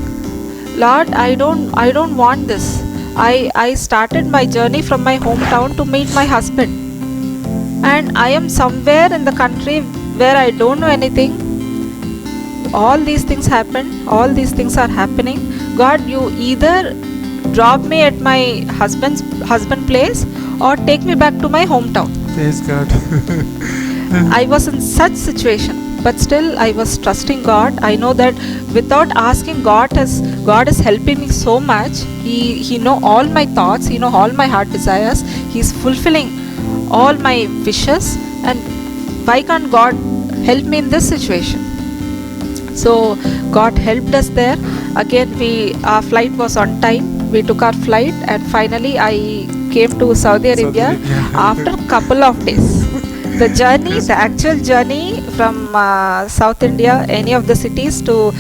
Lord, I don't want this. I started my journey from my hometown to meet my husband, and I am somewhere in the country where I don't know anything. All these things happen, all these things are happening. God, you either drop me at my husband place or take me back to my hometown. Praise God. I was in such situation, but still I was trusting God. I know that without asking, God is helping me so much. He know all my thoughts, he know all my heart desires. He's fulfilling all my wishes, and why can't God help me in this situation? So God helped us there. Again, our flight was on time. We took our flight, and finally I came to Saudi Arabia after a couple of days. The journey, the actual journey from South India, any of the cities to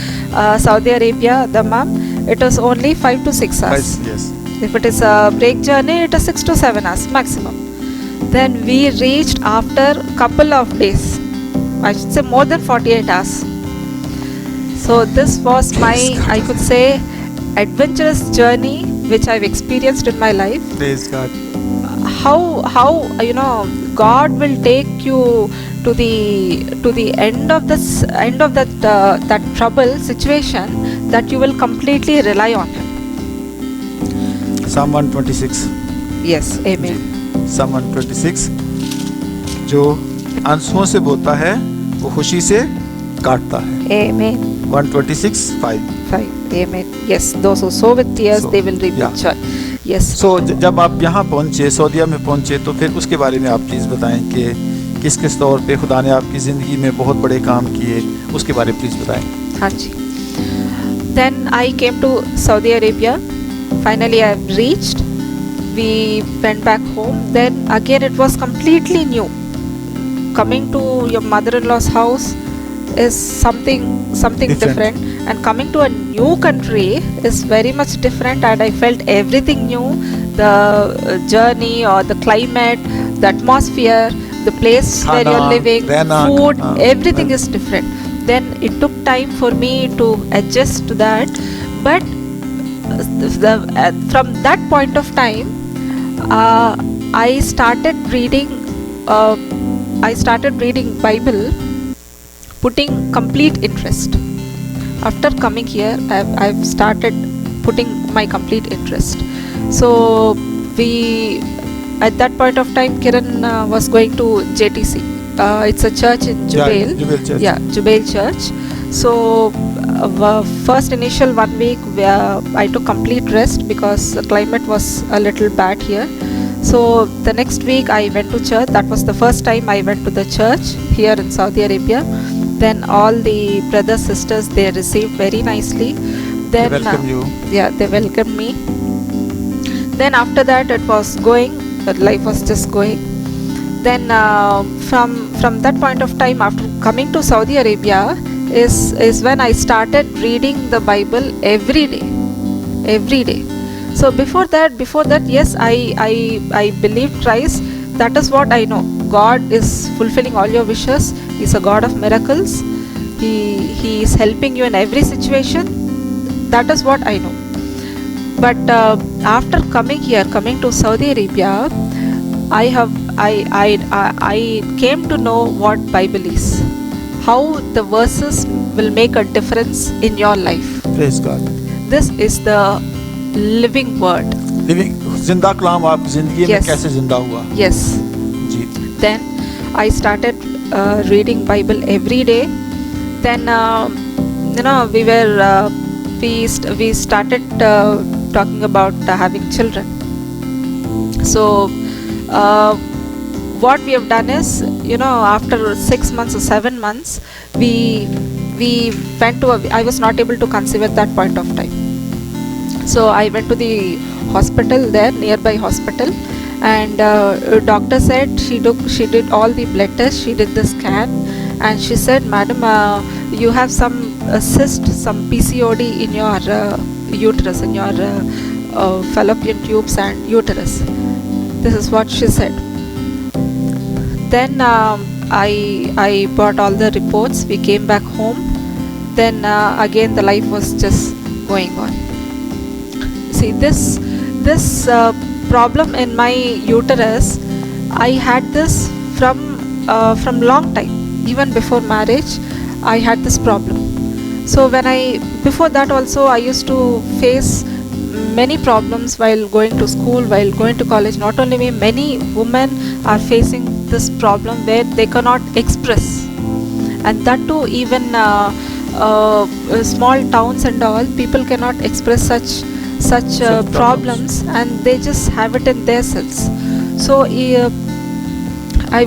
Saudi Arabia, Dammam, it was only 5 to 6 hours. Yes. If it is a break journey, it is 6 to 7 hours maximum. Then we reached after a couple of days. I should say more than 48 hours. So this was my, I could say, adventurous journey which I've experienced in my life. Praise God. How you know God will take you to the end of that trouble situation, that you will completely rely on Him. Psalm 126. Yes, Amen. Psalm 126, जो आंसुओं से बोता है वो खुशी से काटता है. Amen. 126:5. Amen. Yes, those who sow with tears, they will reap with joy. Yes. So जब आप यहाँ पहुँचे, सऊदीया में पहुँचे, तो फिर उसके बारे में आप प्लीज़ बताएं कि किस किस तौर पे खुदा ने आपकी ज़िंदगी में बहुत बड़े काम किए, उसके बारे में प्लीज़ बताएं. हाँ जी. Then I came to Saudi Arabia. Finally, I reached. We went back home. Then again, it was completely new. Coming to your mother-in-law's house is something different, and coming to a new country is very much different, and I felt everything new. The journey or the climate, the atmosphere, the place where you're living, food, everything is different. Then it took time for me to adjust to that, but from that point of time, I started reading Bible, putting complete interest. After coming here, I've started putting my complete interest. So at that point of time, Kiran was going to JTC. It's a church in Jubail. Jubail Church. Yeah, Jubail Church. So first initial 1 week I took complete rest because the climate was a little bad here. So the next week I went to church. That was the first time I went to the church here in Saudi Arabia. Then all the brothers, sisters, they received very nicely. Then They welcomed you. Yeah, they welcomed me. Then after that, it was going. Life was just going. Then from that point of time, after coming to Saudi Arabia, is when I started reading the Bible every day. So before that, yes, I believed Christ. That is what I know. God is fulfilling all your wishes. He's a God of miracles. He is helping you in every situation. That is what I know. But after coming to Saudi Arabia, I came to know what Bible is. How the verses will make a difference in your life. Praise God. This is the living word. Living, जिंदा कलाम आप जिंदगी में कैसे जिंदा हुआ? Yes. Ji. Then I started reading Bible every day. Then we started talking about having children. So what we have done is, after 6 months or 7 months, we went to I was not able to conceive at that point of time. So I went to the hospital there, nearby hospital, and doctor said she did all the blood tests, she did the scan, and she said, madam, you have some cyst, some PCOD in your uterus, in your fallopian tubes and uterus. This is what she said. Then I brought all the reports. We came back home. Then again the life was just going on. See, this problem in my uterus, I had this from long time. Even before marriage, I had this problem. So before that also, I used to face many problems while going to school, while going to college. Not only me, many women are facing this problem where they cannot express, and that too even small towns and all, people cannot express such problems, and they just have it in their cells. So I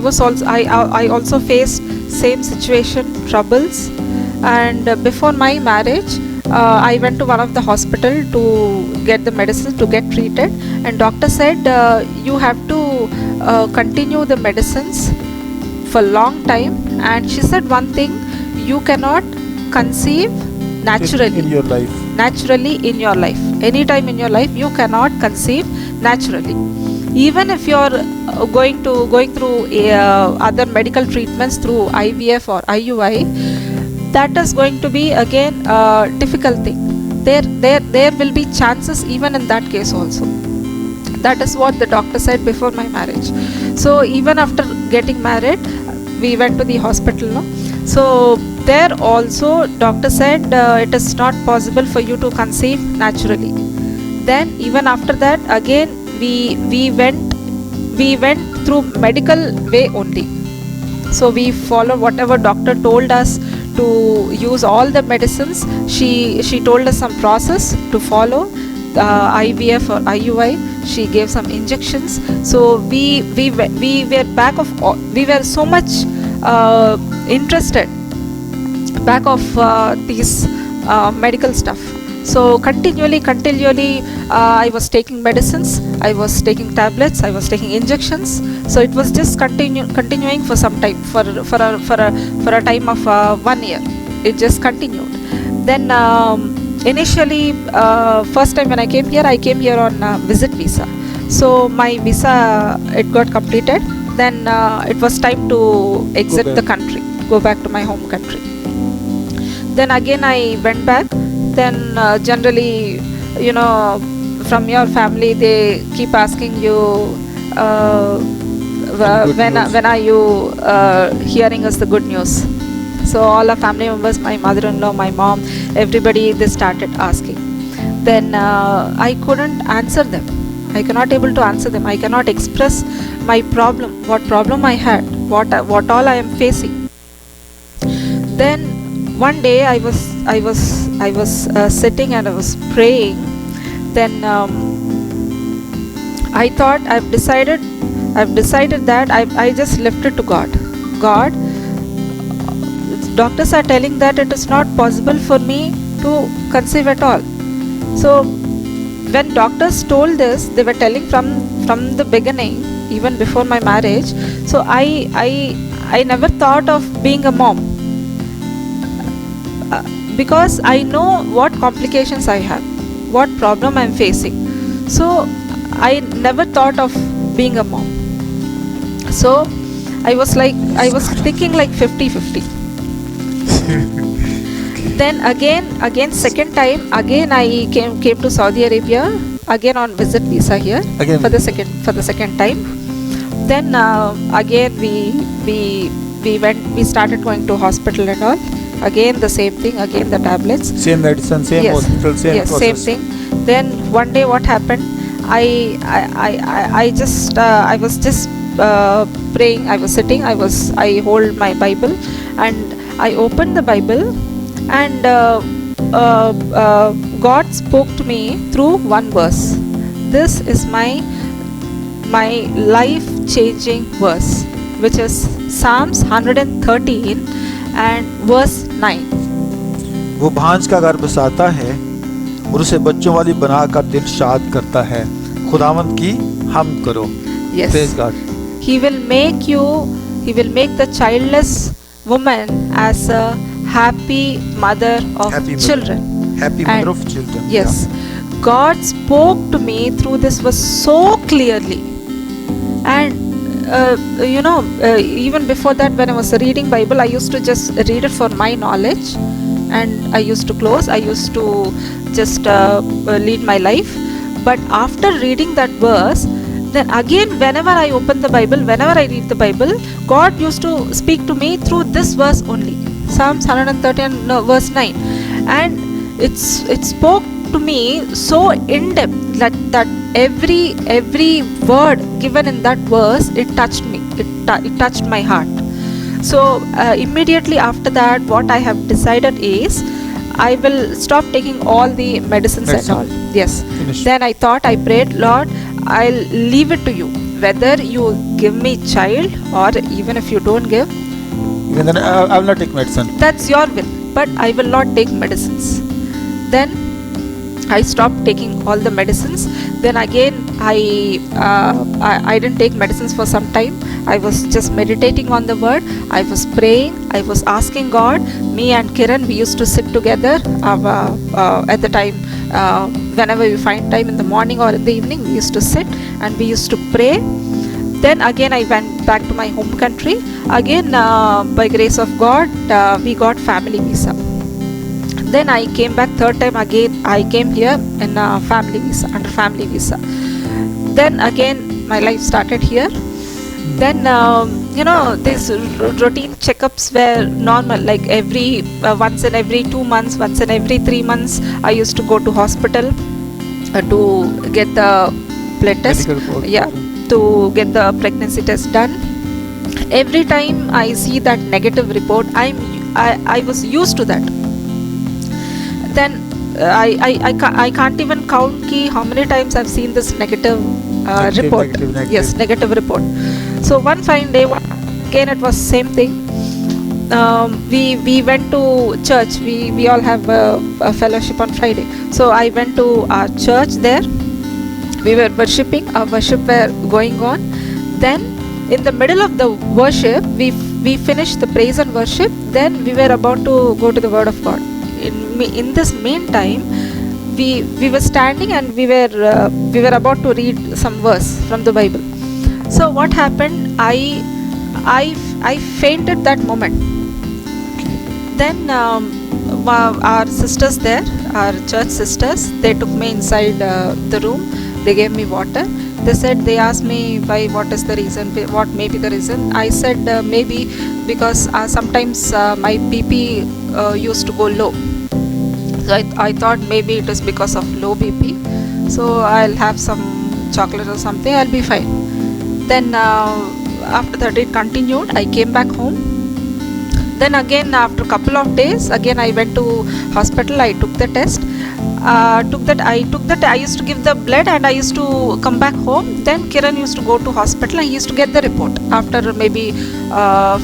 also faced same situation, troubles, and before my marriage, I went to one of the hospital to get the medicines, to get treated, and doctor said you have to continue the medicines for long time, and she said one thing, you cannot conceive naturally in your life. Naturally in your life, anytime in your life you cannot conceive naturally. Even if you're going through other medical treatments through IVF or IUI, that is going to be again a difficult thing. There will be chances even in that case also. That is what the doctor said before my marriage. So even after getting married, we went to the hospital, no? So there also doctor said it is not possible for you to conceive naturally. Then even after that, again we went through medical way only. So we follow whatever doctor told us to use all the medicines. She told us some process to follow, IVF or IUI. She gave some injections. So we were so much interested back of these medical stuff. So continually I was taking medicines, I was taking tablets, I was taking injections. So it was just continuing for some time, for a time of 1 year. It just continued. Then initially, first time when I came here on visit visa. So my visa, it got completed. Then it was time to exit the country, go back to my home country. Then again I went back. Then generally, from your family, they keep asking you, when are you hearing us the good news? So all our family members, my mother-in-law, my mom, everybody, they started asking. Then I couldn't answer them. I cannot able to answer them. I cannot express my problem, what problem I had, what all I am facing. Then one day I was sitting and I was praying. Then I thought, I've decided that I just left it to God. God, doctors are telling that it is not possible for me to conceive at all. So when doctors told this, they were telling from the beginning, even before my marriage. So I never thought of being a mom, because I know what complications I have, what problem I'm facing. So I never thought of being a mom. So I was thinking like 50-50. Then again second time, again I came to Saudi Arabia, again on visit visa here, again for the second time. Then again we started going to hospital and all. Again the same thing, again the tablets, same medicine, same yes, hospital, same yes, process. same thing. Then one day what happened, I was just praying. I was sitting, I hold my Bible, and I opened the Bible, and God spoke to me through one verse. This is my life changing verse, which is Psalms 113 and verse 9. वो भांज का गर्भ साता है اور اسے بچوں والی بنا کر دل شاد کرتا ہے. خداوند کی حمد کرو. Yes. Praise God. He will make the childless woman as a happy mother of Happy mother. children. Happy And- mother of children. Yes. God spoke to me through this verse so clearly. And even before that, when I was reading Bible, I used to just read it for my knowledge, and I used to close. I used to just lead my life. But after reading that verse, then again, whenever I open the Bible, whenever I read the Bible, God used to speak to me through this verse only. Psalms 113 verse 9. And it spoke to me so in depth that every word given in that verse, it touched me. It touched my heart. So immediately after that, what I have decided is I will stop taking all the medicines and Medicine. all. Yes. Finish. Then I thought, I prayed, Lord, I'll leave it to you. Whether you give me child or even if you don't give, Even then, I will not take medicine. that's your will. But I will not take medicines. Then I stopped taking all the medicines. Then again, I didn't take medicines for some time. I was just meditating on the word. I was praying. I was asking God. Me and Kiran, we used to sit together at the time. Whenever we find time in the morning or in the evening, we used to sit and we used to pray. Then again, I went back to my home country. Again, by grace of God, we got family visa. Then I came back third time again. I came here in family visa, under family visa. Then again, my life started here. Then these routine checkups were normal. Like once in every 2 months, once in every 3 months, I used to go to hospital to get the blood test. Medical report. Yeah, to get the pregnancy test done. Every time I see that negative report, I was used to that. Then I can't even count how many times I've seen this negative report. Negative. Yes, negative report. So one fine day, again it was same thing. We went to church. We all have a fellowship on Friday. So I went to our church there. We were worshipping. Our worship were going on. Then in the middle of the worship, we finished the praise and worship. Then we were about to go to the Word of God. In this meantime, we were standing and we were about to read some verse from the Bible. So what happened? I fainted that moment. Then our sisters there, our church sisters, they took me inside the room. They gave me water. They asked me what is the reason, what may be the reason. I said maybe because sometimes my BP used to go low. So I thought maybe it is because of low BP. So I'll have some chocolate or something, I'll be fine. Then after that it continued. I came back home. Then again after a couple of days, again I went to hospital. I took the test. I used to give the blood and I used to come back home. Then Kiran used to go to hospital and he used to get the report after maybe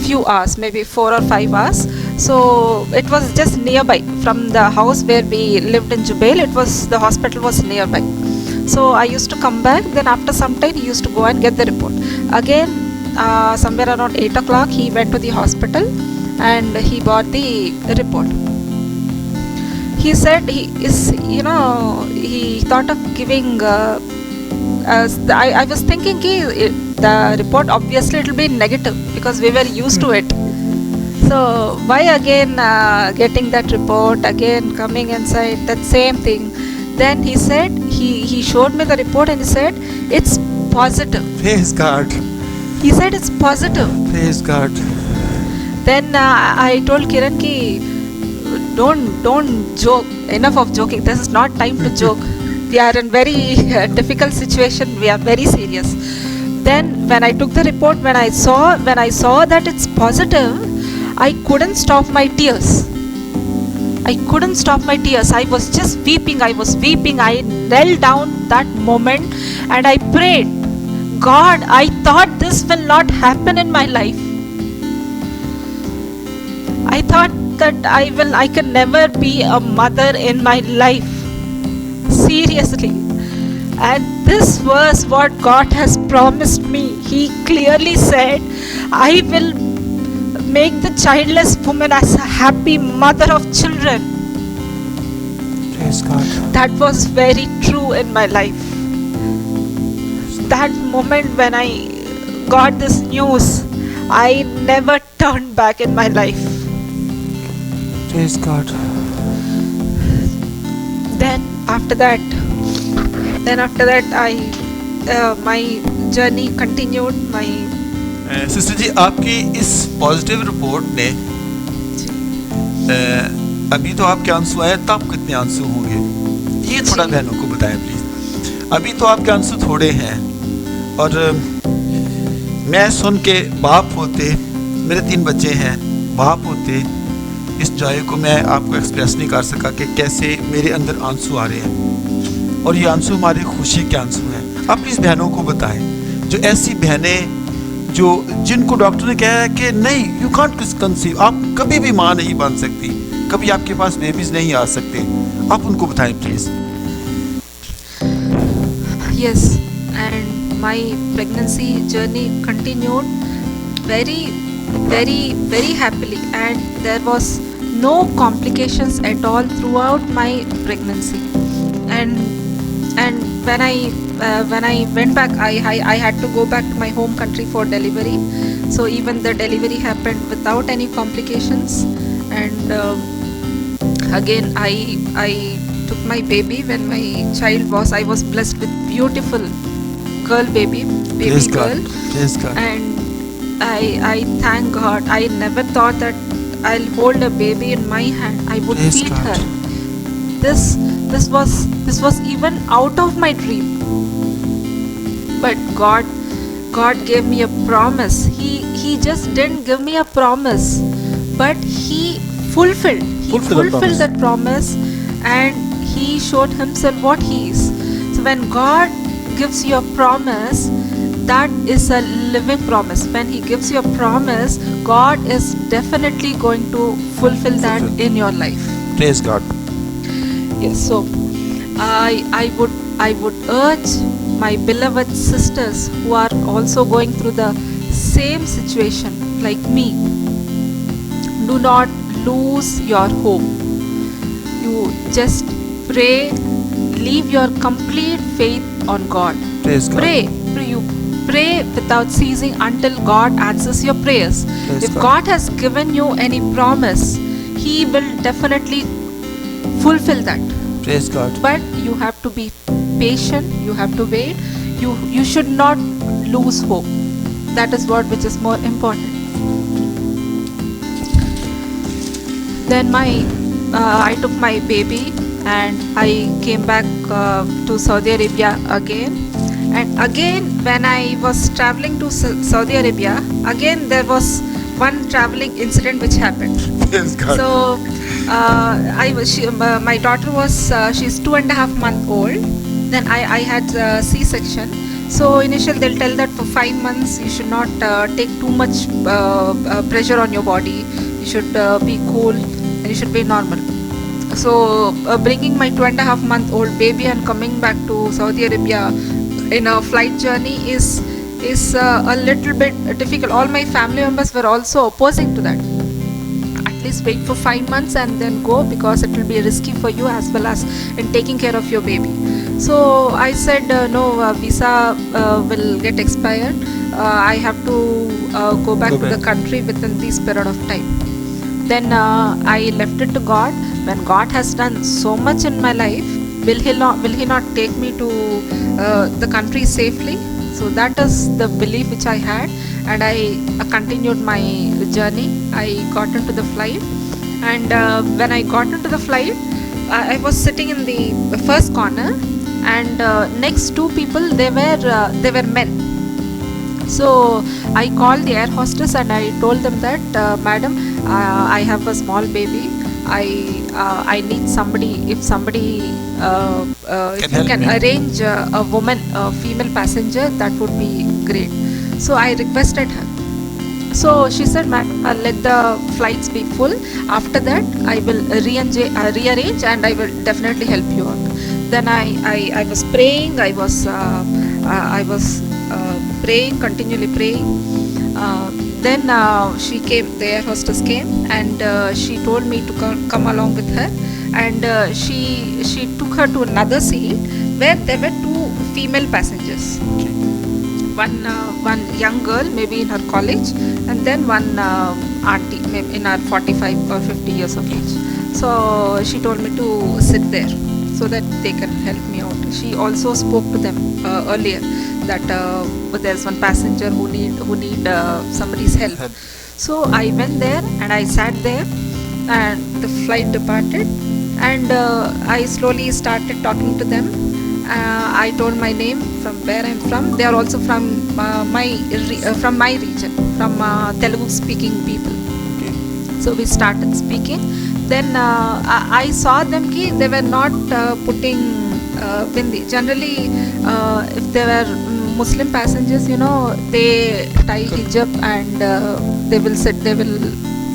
few hours, maybe 4 or 5 hours. So it was just nearby from the house where we lived in Jubail. The hospital was nearby. So I used to come back. Then after some time he used to go and get the report. Again somewhere around 8 o'clock he went to the hospital and he bought the report. He said he thought of giving. I was thinking the report obviously it will be negative because we were used to it. So why again getting that report, again coming inside that same thing. Then he said he showed me the report and he said it's positive. Praise God. He said it's positive. Praise God. Then I told Kiran ki don't joke. Enough of joking. This is not time to joke. We are in very difficult situation. We are very serious. Then when I took the report, when I saw that it's positive, I couldn't stop my tears. I was just weeping. I knelt down that moment and I prayed, God, I thought this will not happen in my life. I thought that I can never be a mother in my life. seriously. And this was what God has promised me. He clearly said, I will make the childless woman as a happy mother of children. Praise God. That was very true in my life. That moment when I got this news, I never turned back in my life. Praise God. Then after that, my journey continued. My sister ji, आपकी इस positive report ने अभी तो आपके आंसू आए, तब कितने आंसू होंगे ये थोड़ा बहनों को बताएं प्लीज। अभी तो आपके आंसू थोड़े हैं, और मैं सुन के बाप होते, मेरे 3 बच्चे हैं, बाप होते इस जॉय को मैं आपको एक्सप्रेस नहीं कर सका कि कैसे मेरे अंदर आंसू आ रहे हैं, और ये आंसू हमारी खुशी के आंसू हैं। आप प्लीज़ बहनों को बताएं, जो ऐसी बहनें जो जिनको डॉक्टर ने कहा है कि नहीं, यू कांट कंसीव, आप कभी भी माँ नहीं बन सकती, कभी आपके पास बेबीज नहीं आ सकते, आप उनको बताएं please. yes, and my pregnancy journey continued very happily, and there was no complications at all throughout my pregnancy. And when I went back, I had to go back to my home country for delivery. So even the delivery happened without any complications. And again I took my baby. When my child I was blessed with beautiful baby Praise girl. God. Praise God. And I thank God. I never thought that I'll hold a baby in my hand, I would Praise feed God. her. This was even out of my dream. But God gave me a promise. He just didn't give me a promise, but He fulfilled that promise, and He showed Himself what He is. So when God gives you a promise, that is a living promise. When He gives you a promise, God is definitely going to fulfill that in your life. Praise God. Yes, so I would urge my beloved sisters who are also going through the same situation like me, do not lose your hope. You just pray, leave your complete faith on God. Praise God. Pray without ceasing until God answers your prayers. Praise If God. God has given you any promise, He will definitely fulfill that. Praise God. But you have to be patient, you have to wait, you should not lose hope. That is what which is more important. Then I took my baby and I came back to Saudi Arabia again. And again when I was traveling to Saudi Arabia, again there was one traveling incident which happened. Praise God. So my daughter was she's 2.5 months old. Then I had C-section. So initially they'll tell that for 5 months you should not take too much pressure on your body. You should be cool and you should be normal. So bringing my 2.5 month old baby and coming back to Saudi Arabia in a flight journey is a little bit difficult. All my family members were also opposing to that. At least wait for 5 months and then go, because it will be risky for you as well as in taking care of your baby. So I said no, visa will get expired. I have to go back to the country within this period of time. Then I left it to God. When God has done so much in my life, will He not take me to the country safely? So that is the belief which I had, and I continued my journey. I got into the flight, and when I got into the flight, I was sitting in the first corner, and next two people they were men. So I called the air hostess and I told them that madam, I have a small baby. I need somebody. If somebody if you can arrange a woman, a female passenger, that would be great. So I requested her. So she said, "Madam, let the flights be full. After that, I will rearrange and I will definitely help you out." then I was praying. I was praying, continually praying. Then she came, the air hostess came, and she told me to come along with her, and she took her to another seat where there were two female passengers. One young girl, maybe in her college, and then one auntie, maybe in her 45 or 50 years of age. So she told me to sit there so that they can help me out. She also spoke to them earlier that there's one passenger who need somebody's help. So I went there and I sat there, and the flight departed, and I slowly started talking to them. I told my name, from where I'm from. They are also from my region, from Telugu speaking people. So we started speaking. Then I saw them ki they were not putting bindi. Generally, if they were Muslim passengers, they tie hijab and they will sit, they will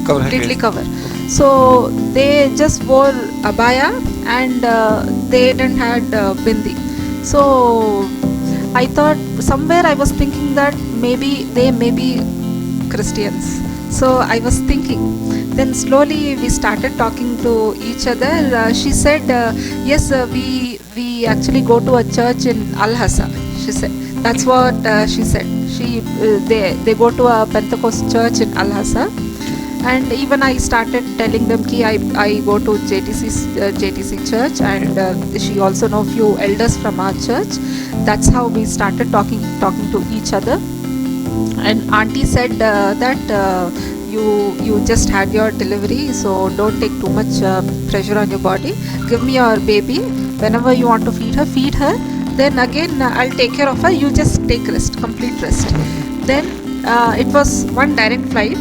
completely cover. So they just wore abaya and they didn't had bindi. So I thought, somewhere I was thinking that maybe they may be Christians. So I was thinking. Then slowly we started talking to each other. She said, yes, we actually go to a church in Al-Hassa. She said, that's what she said. They go to a Pentecost church in Al-Hassa. And even I started telling them ki I go to JTC church, and she also know few elders from our church. That's how we started talking to each other. And auntie said that you just had your delivery, so don't take too much pressure on your body. Give me your baby. Whenever you want to feed her. Then again I'll take care of her. You just take rest, complete rest. Then it was one direct flight.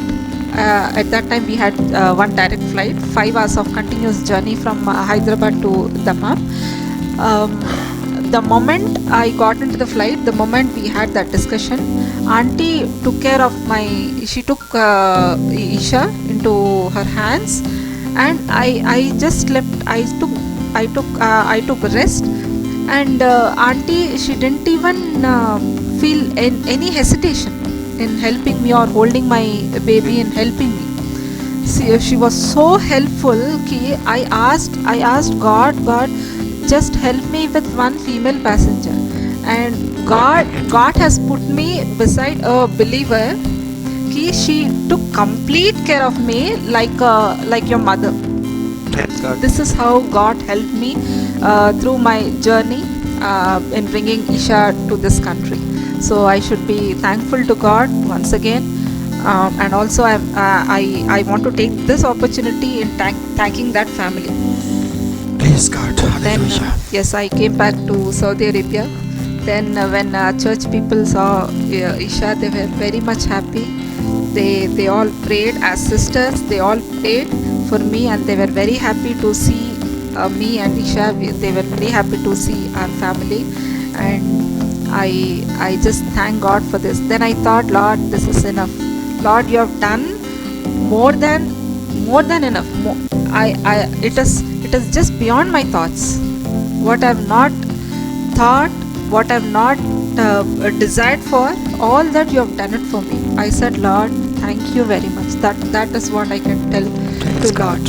At that time we had one direct flight, 5 hours of continuous journey from Hyderabad to Dammam. The moment I got into the flight, the moment we had that discussion, auntie took care of she took Isha into her hands, and I just slept. I took rest, and auntie, she didn't even feel any hesitation in helping me or holding my baby and helping me. She was so helpful ki I asked God, just help me with one female passenger, and God has put me beside a believer ki she took complete care of me like your mother. This is how God helped me through my journey in bringing Isha to this country. So I should be thankful to God once again, and also I want to take this opportunity in thanking that family. Praise God. Then yes, I came back to Saudi Arabia. Then when church people saw Isha, they were very much happy. They all prayed as sisters. They all prayed for me, and they were very happy to see me and Isha. They were very happy to see our family, and I just thank God for this. Then I thought, Lord, this is enough. Lord, you have done more than enough. It is just beyond my thoughts. What I have not thought, what I have not desired for, all that you have done it for me. I said, Lord, thank you very much. That is what I can tell to God.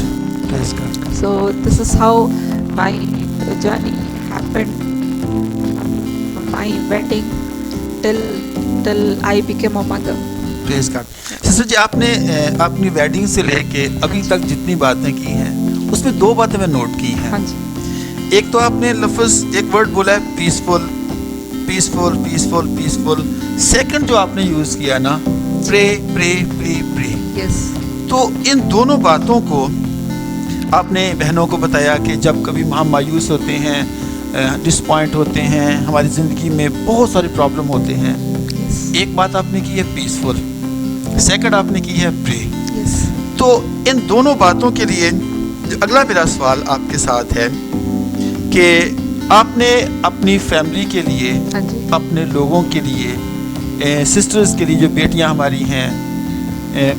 Praise God. So this is how my journey happened, from my wedding till I became a mother. Praise God. Sister ji, आपने अपनी wedding से लेके अभी तक जितनी बातें की हैं उसमें 2 बातें मैं नोट की हैं। हाँ जी। एक तो आपने लफ्ज़, एक वर्ड बोला है peaceful, peaceful, peaceful, peaceful. Second जो आपने यूज़ किया ना, pray pray pray pray. Yes. तो इन दोनों बातों को आपने बहनों को बताया कि जब कभी हम मायूस होते हैं, डिसपॉइंट होते हैं, हमारी ज़िंदगी में बहुत सारे प्रॉब्लम होते हैं। एक बात आपने की है पीसफुल, सेकंड आपने की है प्रे। तो इन दोनों बातों के लिए अगला मेरा सवाल आपके साथ है कि आपने अपनी फैमिली के लिए, अपने लोगों के लिए, सिस्टर्स के लिए, जो बेटियां हमारी हैं,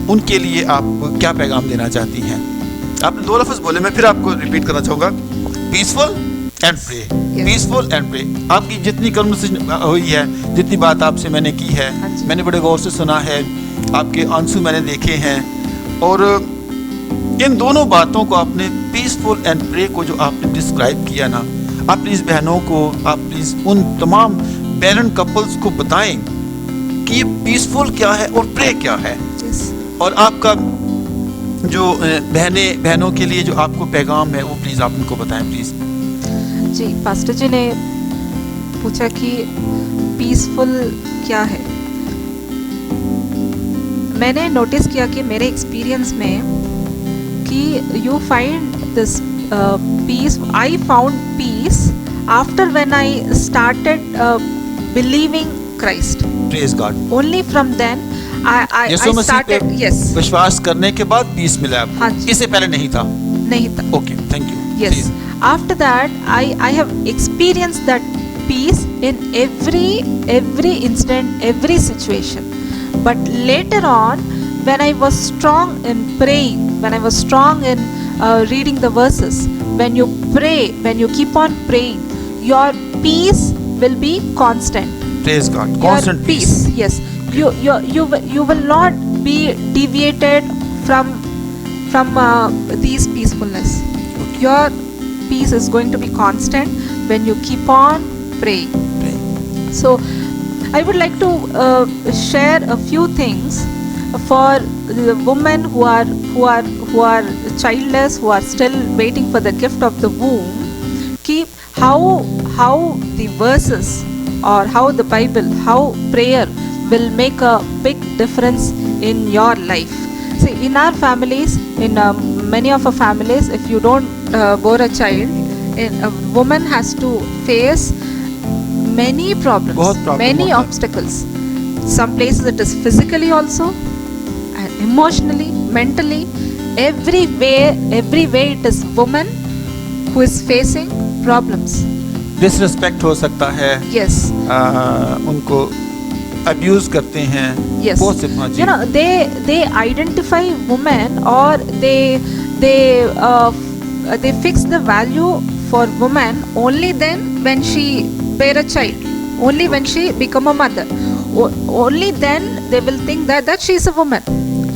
उनके लिए आप क्या पैगाम देना चाहती हैं? आपने 2 लफ्ज़ बोले, मैं फिर आपको रिपीट करना चाहूँगा, peaceful and pray, Yes. Peaceful and pray. आपकी जितनी कन्वर्सेशन हुई है, जितनी बात आपसे मैंने की है, हाँ जी। मैंने बड़े गौर से सुना है, आपके आंसू मैंने देखे हैं, और इन दोनों बातों को आपने पीसफुल एंड प्रे को जो आपने डिस्क्राइब किया ना, आप प्लीज़ बहनों को, आप प्लीज़ उन तमाम बैरन कपल्स को बताएं कि ये पीसफुल क्या है और प्रे क्या है, Yes. और आपका जो बहनों के लिए जो आपको पैगाम है वो प्लीज़ आप उनको बताएं प्लीज़। जी, पास्टर जी ने पूछा कि पीसफुल क्या है। मैंने नोटिस किया कि मेरे एक्सपीरियंस में कि you find this peace, I found peace after when I started believing Christ. Praise God. Only from then I Yeshu Masih पे started, yes, विश्वास करने के बाद पीस मिला आपको। हाँ जी। इससे पहले नहीं था। नहीं था। Okay, thank you. Yes. After that, I have experienced that peace in every instant, every situation. But later on, when I was strong in praying, when I was strong in reading the verses, when you pray, when you keep on praying, your peace will be constant. Praise God. Your constant peace. Yes. You will not be deviated from these peacefulness. Your peace is going to be constant when you keep on praying. So I would like to share a few things for the women who are childless, who are still waiting for the gift of the womb. How the verses or how the Bible, how prayer will make a big difference in your life. See, in our families, in many of our families, if you don't bore a child, a woman has to face many problems, बहुत problem many होता है। obstacles. Some places it is physically also, and emotionally, mentally, every way it is woman who is facing problems. Disrespect हो सकता है, Yes. उनको abuse करते हैं। Yes. बहुत से, हाँ जी। You know, they identify women, or they fix the value for woman only then when she bear a child, only when she become a mother. Only then they will think that she is a woman,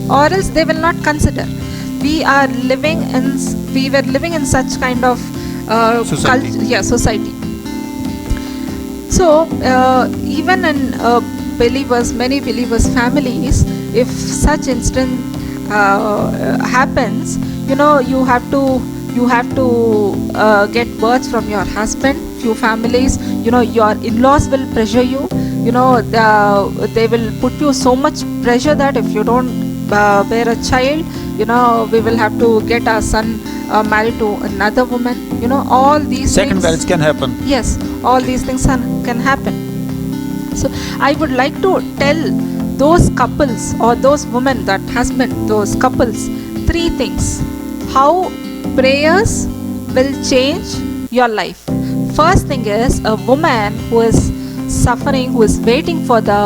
or else they will not consider. We were living in such kind of Society. society. So even in many believers families, if such incident happens, you know, you have to get words from your husband. Few families, you know, your in-laws will pressure you. You know, they will put you so much pressure that if you don't bear a child, you know, we will have to get our son married to another woman. You know, all these Second things. marriage can happen. Yes, all these things can happen. So I would like to tell those couples or those women, that husband, those couples, 3 things. How prayers will change your life. First thing is, a woman who is suffering, who is waiting for the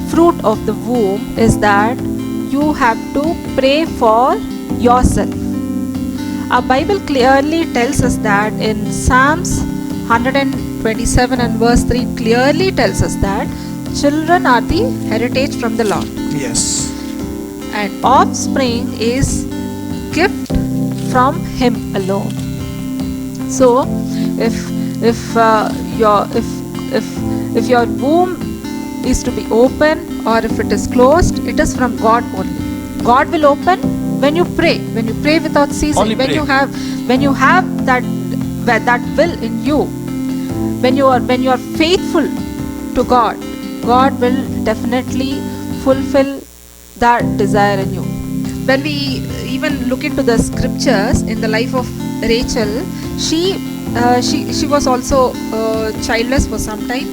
fruit of the womb, is that you have to pray for yourself. Our Bible clearly tells us that in Psalms 127 and verse 3 clearly tells us that children are the heritage from the Lord, Yes. and offspring is gift from Him alone. So if your womb is to be open, or if it is closed, it is from God only. God will open when you pray without ceasing. Only pray. When you have that will in you, when you are faithful to God, God will definitely fulfill that desire in you. When we even look into the scriptures in the life of Rachel, she was also childless for some time,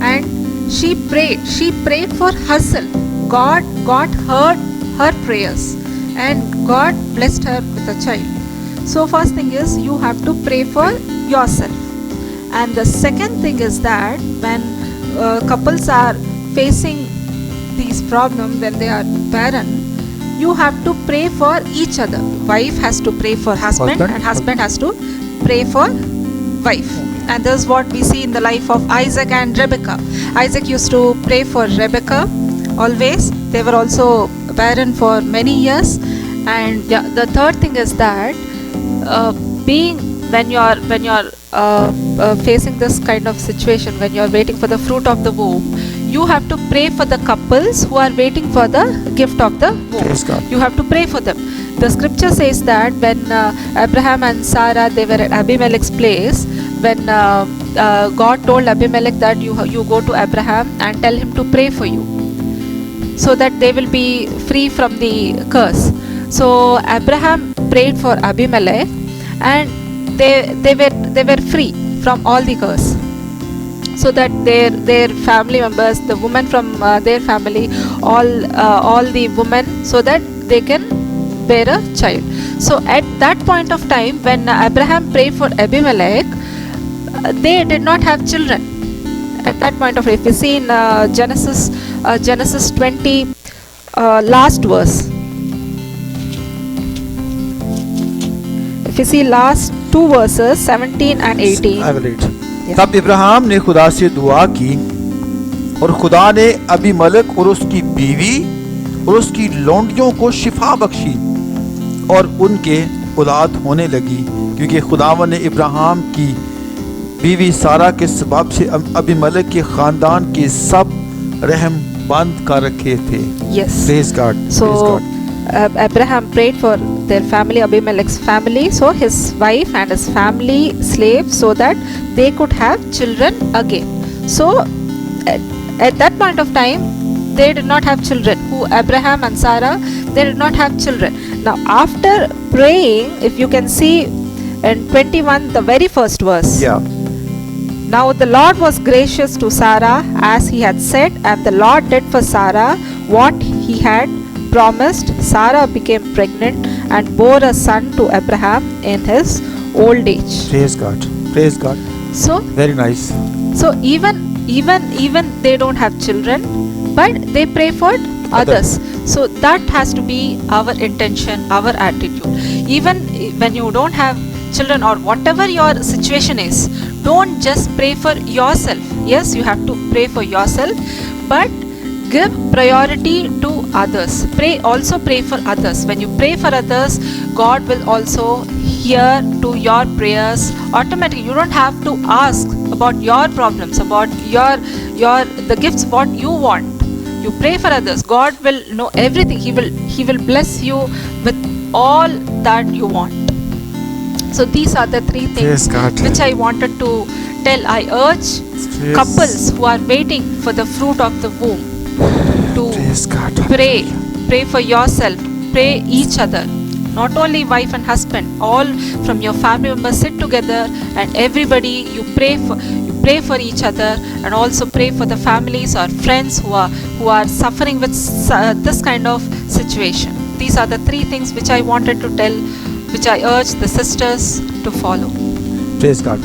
and she prayed for herself. God heard her prayers, and God blessed her with a child. So first thing is, you have to pray for yourself. And the second thing is that when couples are facing these problems, when they are barren, you have to pray for each other. Wife has to pray for husband, and husband has to pray for wife. And this is what we see in the life of Isaac and Rebekah. Isaac used to pray for Rebekah always. They were also barren for many years. And yeah, the third thing is that being when you're facing this kind of situation, when you're waiting for the fruit of the womb, you have to pray for the couples who are waiting for the gift of the womb. Praise God. You have to pray for them. The scripture says that when Abraham and Sarah, they were at Abimelech's place, when God told Abimelech that you go to Abraham and tell him to pray for you, so that they will be free from the curse. So Abraham prayed for Abimelech, and they were free from all the curse, so that their family members, the women from their family, all the women, so that they can bear a child. So at that point of time, when Abraham prayed for Abimelech, they did not have children at that point of time. If you see in Genesis 20, last verse, if you see last two verses, 17 and 18. I will read. Yes. तब इब्राहिम ने खुदा से दुआ की और खुदा ने Abimelech और उसकी बीवी और उसकी लौंडियों को शिफा बख्शी और उनके औलाद होने लगी, क्योंकि खुदावन ने इब्राहिम की बीवी सारा के सबब से अबीमेलेक के खानदान के सब रहम बंद कर रखे थे. Yes. Praise God. So Praise God. Abraham prayed for their family, Abimelech's family, so his wife and his family slaves, so that they could have children again. So at that point of time, they did not have children. Abraham and Sarah, they did not have children. Now after praying, if you can see in 21, the very first verse. Yeah. Now the Lord was gracious to Sarah as he had said, and the Lord did for Sarah what he had promised. Sarah became pregnant and bore a son to Abraham in his old age. Praise God. Praise God. So Very nice. so even they don't have children, but they pray for others. So that has to be our intention, our attitude. Even when you don't have children or whatever your situation is, don't just pray for yourself. Yes, you have to pray for yourself, but give priority to others. Also pray for others. When you pray for others, God will also hear to your prayers automatically. You don't have to ask about your problems, about the gifts what you want. You pray for others, God will know everything. He will bless you with all that you want. So these are the three things Praise God. which I wanted to tell. I urge Praise- couples who are waiting for the fruit of the womb to Praise God. pray for yourself, pray each other. Not only wife and husband, all from your family members sit together, and everybody you pray for each other, and also pray for the families or friends who are suffering with this kind of situation. These are the three things which I wanted to tell, which I urge the sisters to follow. Praise God.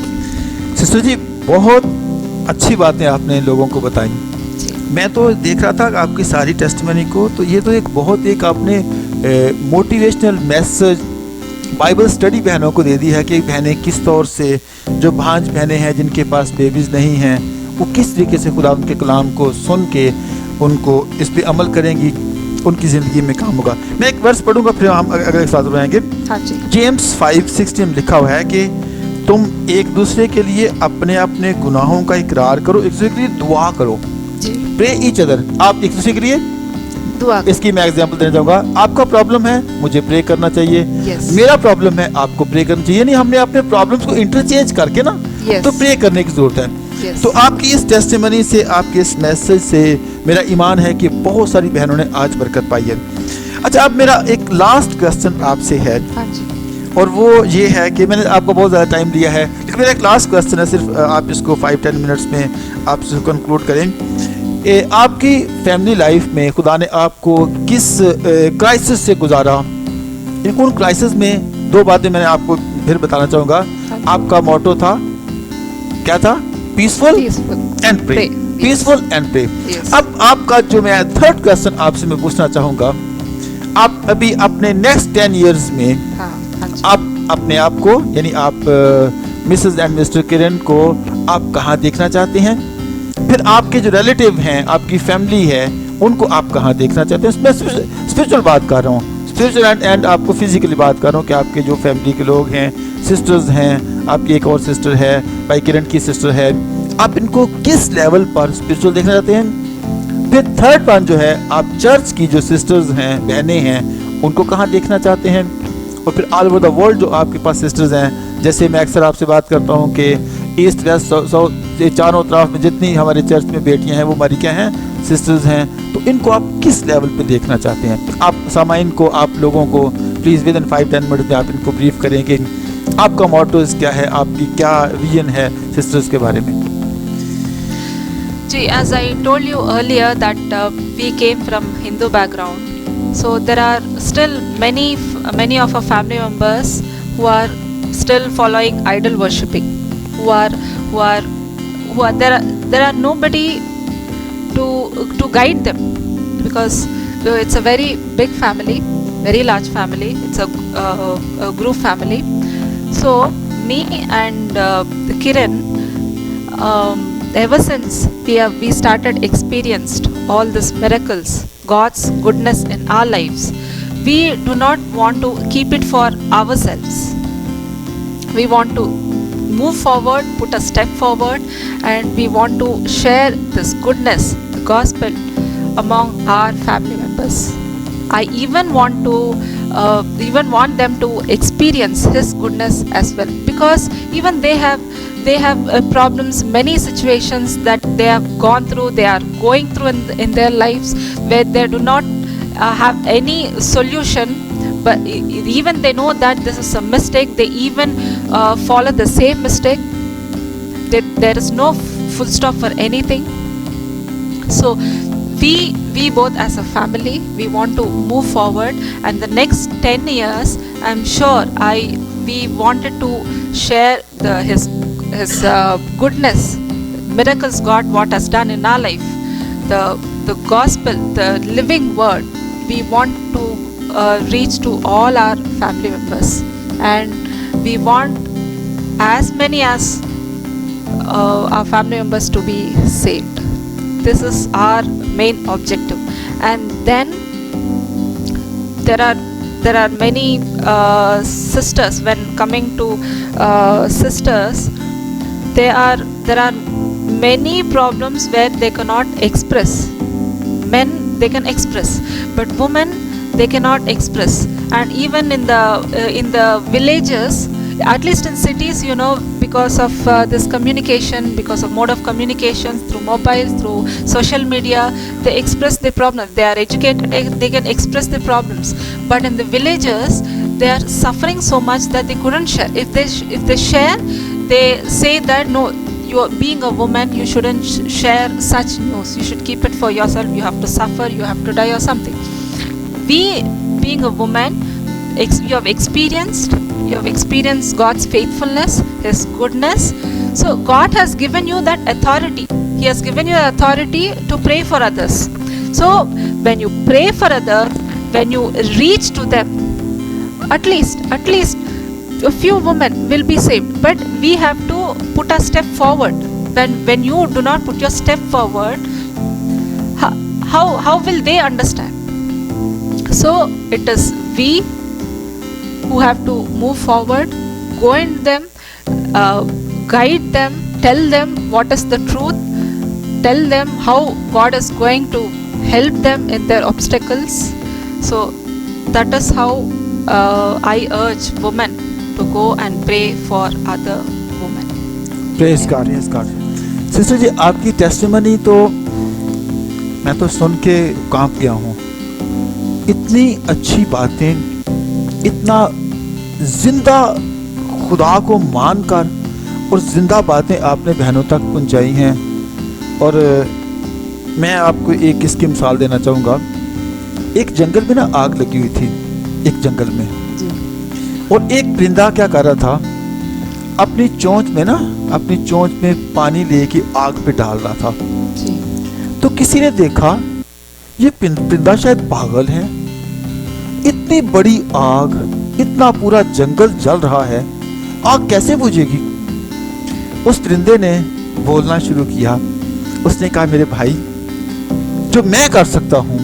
Sister ji, बहुत अच्छी बातें आपने लोगों को बताई. मैं तो देख रहा था आपकी सारी टेस्टिमनी को, तो ये तो एक आपने मोटिवेशनल मैसेज बाइबल स्टडी बहनों को दे दी है कि बहनें किस तौर से, जो भांज बहनें हैं जिनके पास बेबीज़ नहीं हैं, वो किस तरीके से खुदा उनके कलाम को सुन के उनको इस पे अमल करेंगी, उनकी ज़िंदगी में काम होगा. मैं एक वर्स पढ़ूंगा, फिर हम अगले साथ रहेंगे. हाँ जी. जेम्स 5:16 में लिखा हुआ है कि तुम एक दूसरे के लिए अपने अपने गुनाहों का इकरार करो, एक दूसरे के लिए दुआ करो. Pray each other. आप एक दूसरे के लिए दुआ. इसकी मैं एग्जांपल देना चाहूँगा. आपका प्रॉब्लम है, मुझे प्रे करना चाहिए. Yes. मेरा प्रॉब्लम है, आपको प्रे करना चाहिए. नहीं, हमने अपने प्रॉब्लम्स को इंटरचेंज करके ना, Yes. तो प्रे करने की जरूरत है. Yes. तो आपकी इस टेस्टिमनी से, आपके इस मैसेज से मेरा ईमान है कि बहुत सारी बहनों ने आज बरकत पाई है. अच्छा, अब मेरा एक लास्ट क्वेश्चन आपसे है, हाँ जी. और वो ये है कि मैंने आपको बहुत ज़्यादा टाइम दिया है, लेकिन मेरा एक लास्ट क्वेश्चन है, सिर्फ आप इसको 5-10 मिनट्स में आप इसको कंक्लूड करें. आपकी फैमिली लाइफ में खुदा ने आपको किस क्राइसिस से गुजारा? उन क्राइसिस में दो बातें मैंने आपको फिर बताना चाहूँगा. आपका मोटो था, क्या था? Peaceful and pray. Peaceful and pray. अब आपका जो मैं थर्ड क्वेश्चन आपसे मैं पूछना चाहूँगा, आप अभी अपने नेक्स्ट 10 ईयर्स में हाँ जी. आप अपने आप को, यानी आप मिसेस एंड मिस्टर किरण को आप कहाँ देखना चाहते हैं? फिर आपके जो रिलेटिव हैं, आपकी फैमिली है, उनको आप कहाँ देखना चाहते हैं? मैं स्पिरिचुअल बात कर रहा हूँ, स्पिरिचुअल एंड आपको फिजिकली बात कर रहा हूँ कि आपके जो फैमिली के लोग हैं, सिस्टर्स हैं, आपकी एक और सिस्टर है, भाई किरण की सिस्टर है, आप इनको किस लेवल पर स्पिरिचुअल देखना चाहते हैं? फिर थर्ड वन जो है, आप चर्च की जो सिस्टर्स हैं, बहनें हैं, उनको कहाँ देखना चाहते हैं? और फिर ऑल ओवर द वर्ल्ड जो आपके पास सिस्टर्स हैं, जैसे मैं अक्सर आपसे बात करता हूँ कि ईस्ट वेस्ट साउथ, ये चारों तरफ में जितनी हमारे चर्च में बेटियां हैं वो हमारी क्या हैं, सिस्टर्स हैं, तो इनको आप किस लेवल पे देखना चाहते हैं? आप सामाइन को, आप लोगों को प्लीज़ विद इन 5-10 मिनट में आप इनको ब्रीफ करें कि आपका मोटोज क्या है, आपकी क्या विजन है सिस्टर्स के बारे में? जी, as I told you earlier that we came from Hindu background, so there are still many of our family members who are still following idol worshipping, who are there are nobody to guide them, because it's a very big family, very large family, it's a group family. So me and Kiran, ever since we started experienced all these miracles, God's goodness in our lives, we do not want to keep it for ourselves. We want to move forward, put a step forward, and we want to share this goodness, the gospel, among our family members. I even want them to experience His goodness as well, because even they have problems, many situations that they have gone through, they are going through in their lives, where they do not have any solution, but even they know that this is a mistake, they even follow the same mistake. There is no full stop for anything. So we both as a family, we want to move forward, and the next 10 years I'm sure we wanted to share his goodness, miracles God what has done in our life, the gospel, the living word, we want to reach to all our family members, and we want as many as our family members to be saved. This is our main objective. And then there are many sisters. When coming to sisters, there are many problems where they cannot express. Men, they can express, but women, they cannot express. And even in the villages, at least in cities, because of this communication, because of mode of communication through mobiles, through social media, they express their problems. They are educated, they can express their problems. But in the villages, they are suffering so much that they couldn't share. If they share, they say that no, you being a woman, you shouldn't share such news. You should keep it for yourself. You have to suffer. You have to die or something. We, being a woman, you have experienced God's faithfulness, His goodness. So God has given you that authority. He has given you authority to pray for others. So when you pray for others, when you reach to them, at least a few women will be saved. But we have to put a step forward. When you do not put your step forward, how will they understand? So it is we who have to move forward, go in them, guide them, tell them what is the truth, tell them how God is going to help them in their obstacles. So that is how I urge women to go and pray for other women. Praise God, praise God. Sister ji, आपकी testimony तो मैं तो सुन के कांप गया हूँ. इतनी अच्छी बातें, इतना जिंदा खुदा को मानकर और जिंदा बातें आपने बहनों तक पहुंचाई हैं. और मैं आपको एक इसकी मिसाल देना चाहूँगा. एक जंगल में ना आग लगी हुई थी, एक जंगल में, और एक परिंदा क्या कर रहा था, अपनी चोंच में पानी लेके आग पे डाल रहा था. तो किसी ने देखा ये परिंदा शायद पागल है, इतनी बड़ी आग, इतना पूरा जंगल जल रहा है, आग कैसे बुझेगी. उस परिंदे ने बोलना शुरू किया. उसने कहा, मेरे भाई, जो मैं कर सकता हूँ,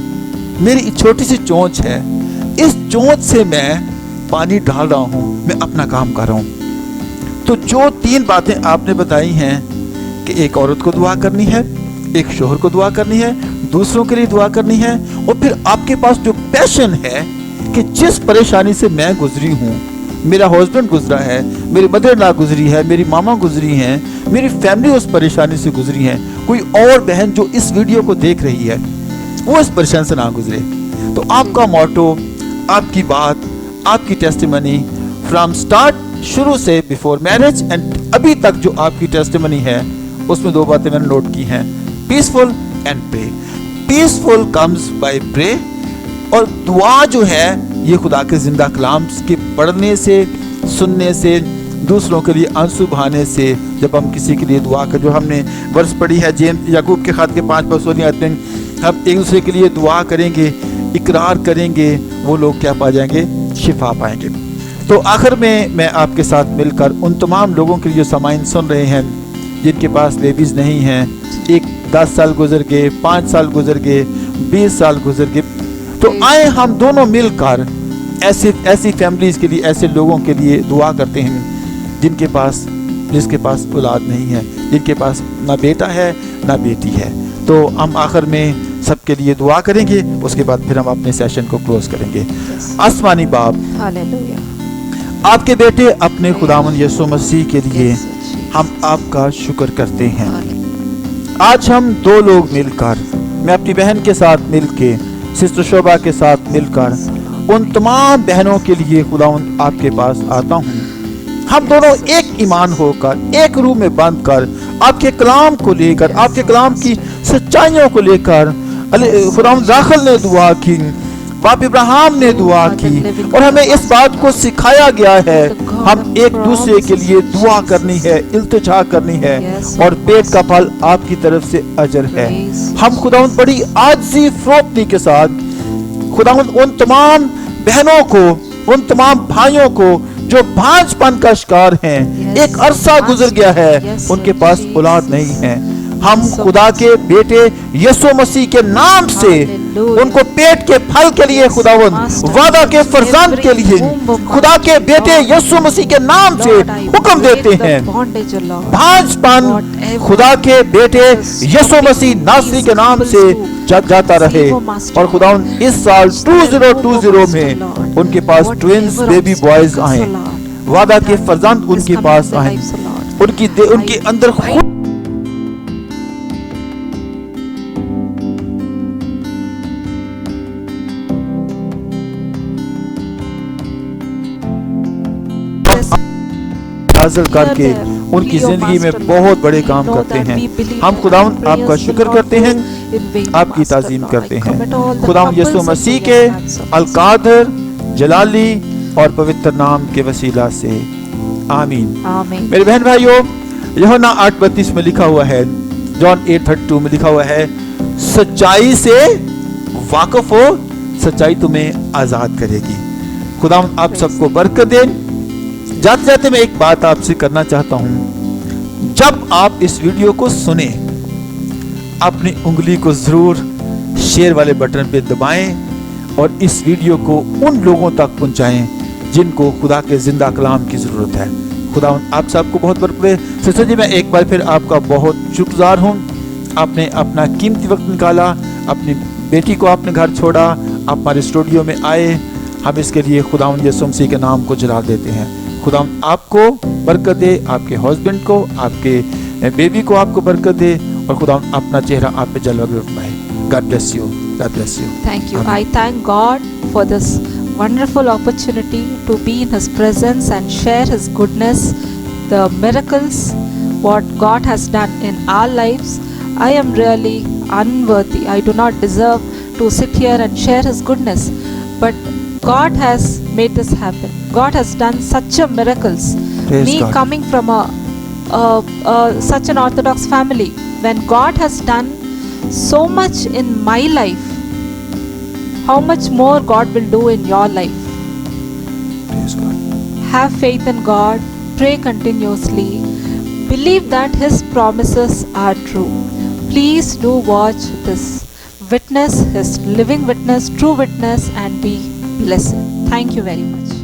मेरी छोटी सी चोंच है, इस चोंच से मैं पानी डाल रहा हूँ, मैं अपना काम कर रहा हूँ. तो जो 3 बातें आपने बताई हैं कि एक औरत को दुआ करनी है, एक शोहर को दुआ करनी है, दूसरों के लिए दुआ करनी है, और फिर आपके पास जो पैशन है कि जिस परेशानी से मैं गुजरी हूँ, मेरा हस्बैंड गुजरा है, मेरी मदर इन लॉ गुजरी है, मेरी मामा गुजरी हैं, मेरी फैमिली उस परेशानी से गुजरी है, कोई और बहन जो इस वीडियो को देख रही है वो इस परेशानी से ना गुजरे. तो आपका मोटो, आपकी बात, आपकी टेस्टिमनी फ्रॉम स्टार्ट, शुरू से बिफोर मैरिज एंड अभी तक जो आपकी टेस्टिमनी है, उसमें 2 बातें मैंने नोट की हैं. Peaceful and pray. Peaceful comes by pray, और दुआ जो है ये खुदा के जिंदा कलाम के पढ़ने से, सुनने से, दूसरों के लिए आंसू बहाने से. जब हम किसी के लिए दुआ कर, जो हमने वर्ष पढ़ी है जेम्स याकूब के खात के 5-5 आते हैं, हम एक दूसरे के लिए दुआ करेंगे, इकरार करेंगे, वो लोग क्या पा जाएंगे? शिफा पाएंगे. तो आखिर में मैं आपके साथ मिलकर उन तमाम लोगों के लिए जो सामाइन सुन रहे हैं, जिनके पास बेबीज़ नहीं हैं, एक 10 साल गुजर गए, 5 साल गुजर गए, 20 साल गुजर गए, तो आए हम दोनों मिलकर ऐसी फैमिलीज़ के लिए, ऐसे लोगों के लिए दुआ करते हैं जिसके पास औलाद नहीं है, जिनके पास ना बेटा है ना बेटी है. तो हम आखिर में सबके लिए दुआ करेंगे, उसके बाद फिर हम अपने सेशन को क्लोज करेंगे. आसमानी बाप, आपके बेटे अपने खुदावंद यीशु मसीह के लिए हम आपका शुक्र करते हैं. आज हम 2 लोग मिलकर, मैं अपनी बहन के साथ मिलके, सिस्टर शोभा के साथ मिलकर, उन तमाम बहनों के लिए खुदावंद आपके पास आता हूँ. हम दोनों एक ईमान होकर, एक रूह में बंद कर, आपके कलाम को लेकर, आपके कलाम की सच्चाइयों को लेकर, खुदावंद राखल ने दुआ की, बाप इब्राहिम ने दुआ की, और हमें इस बात को सिखाया गया है, हम एक दूसरे के लिए दुआ करनी है, इल्तिजा करनी है, और पेट का फल आपकी तरफ से अजर है. हम खुदावंद बड़ी आजिज़ी फरोख्ती के साथ खुदावंद उन तमाम बहनों को, उन तमाम भाइयों को जो भांजपन का शिकार हैं, एक अरसा गुजर गया है, उनके पास औलाद नहीं है, हम खुदा के बेटे यीशु मसीह के नाम से उनको पेट के फल के लिए, खुदावंद वादा के फरजंद के लिए, खुदा के बेटे यीशु मसीह के नाम से हुक्म देते हैं, भांजपन खुदा के बेटे यीशु मसीह नासरी के नाम से जग जाता रहे. और खुदावंद इस साल 2020 में उनके पास ट्विंस बेबी बॉयज आए, वादा के फरजंद उनके पास आए, उनके अंदर खुद हासिल करके उनकी जिंदगी में बहुत बड़े काम करते हैं. हम खुदावंद आपका शुक्र करते हैं, आपकी ताज़ीम करते हैं. खुदावंद यीशु मसीह के अलकादर, जलाली और पवित्र नाम के वसीला से आमीन. मेरे बहन भाइयों, यूहन्ना 8:32 में लिखा हुआ है, जॉन 8:32 में लिखा हुआ है, सच्चाई से वाकिफ हो, सच्चाई तुम्हें आज़ाद करेगी. खुदावंद आप सबको बरकत दें. जाते जाते मैं एक बात आपसे करना चाहता हूं, जब आप इस वीडियो को सुने, अपनी उंगली को जरूर शेयर वाले बटन पे दबाएं और इस वीडियो को उन लोगों तक पहुंचाएं जिनको खुदा के जिंदा कलाम की जरूरत है. खुदा आप सबको बहुत बरकत दे. सिस्टर जी, मैं एक बार फिर आपका बहुत शुक्रगुजार हूं. आपने अपना कीमती वक्त निकाला, अपनी बेटी को आपने घर छोड़ा, आप हमारे स्टूडियो में आए. हम इसके लिए खुदावंद यीशु मसीह के नाम को जला देते हैं. खुदा आपको बरकत दे, आपके हस्बैंड को, आपके बेबी को आपको बरकत दे, और खुदा अपना चेहरा आप पे जलवा फरमाए. God bless you. God bless you. Thank you. Amen. I thank God for this wonderful opportunity to be in His presence and share His goodness, the miracles, what God has done in our lives. I am really unworthy. I do not deserve to sit here and share His goodness, but God has made this happen. God has done such a miracles. Praise Me God. coming from such an Orthodox family, when God has done so much in my life, how much more God will do in your life. Praise God. Have faith in God, pray continuously, believe that His promises are true. Please do watch this, witness His living witness, true witness, and be blessed. Thank you very much.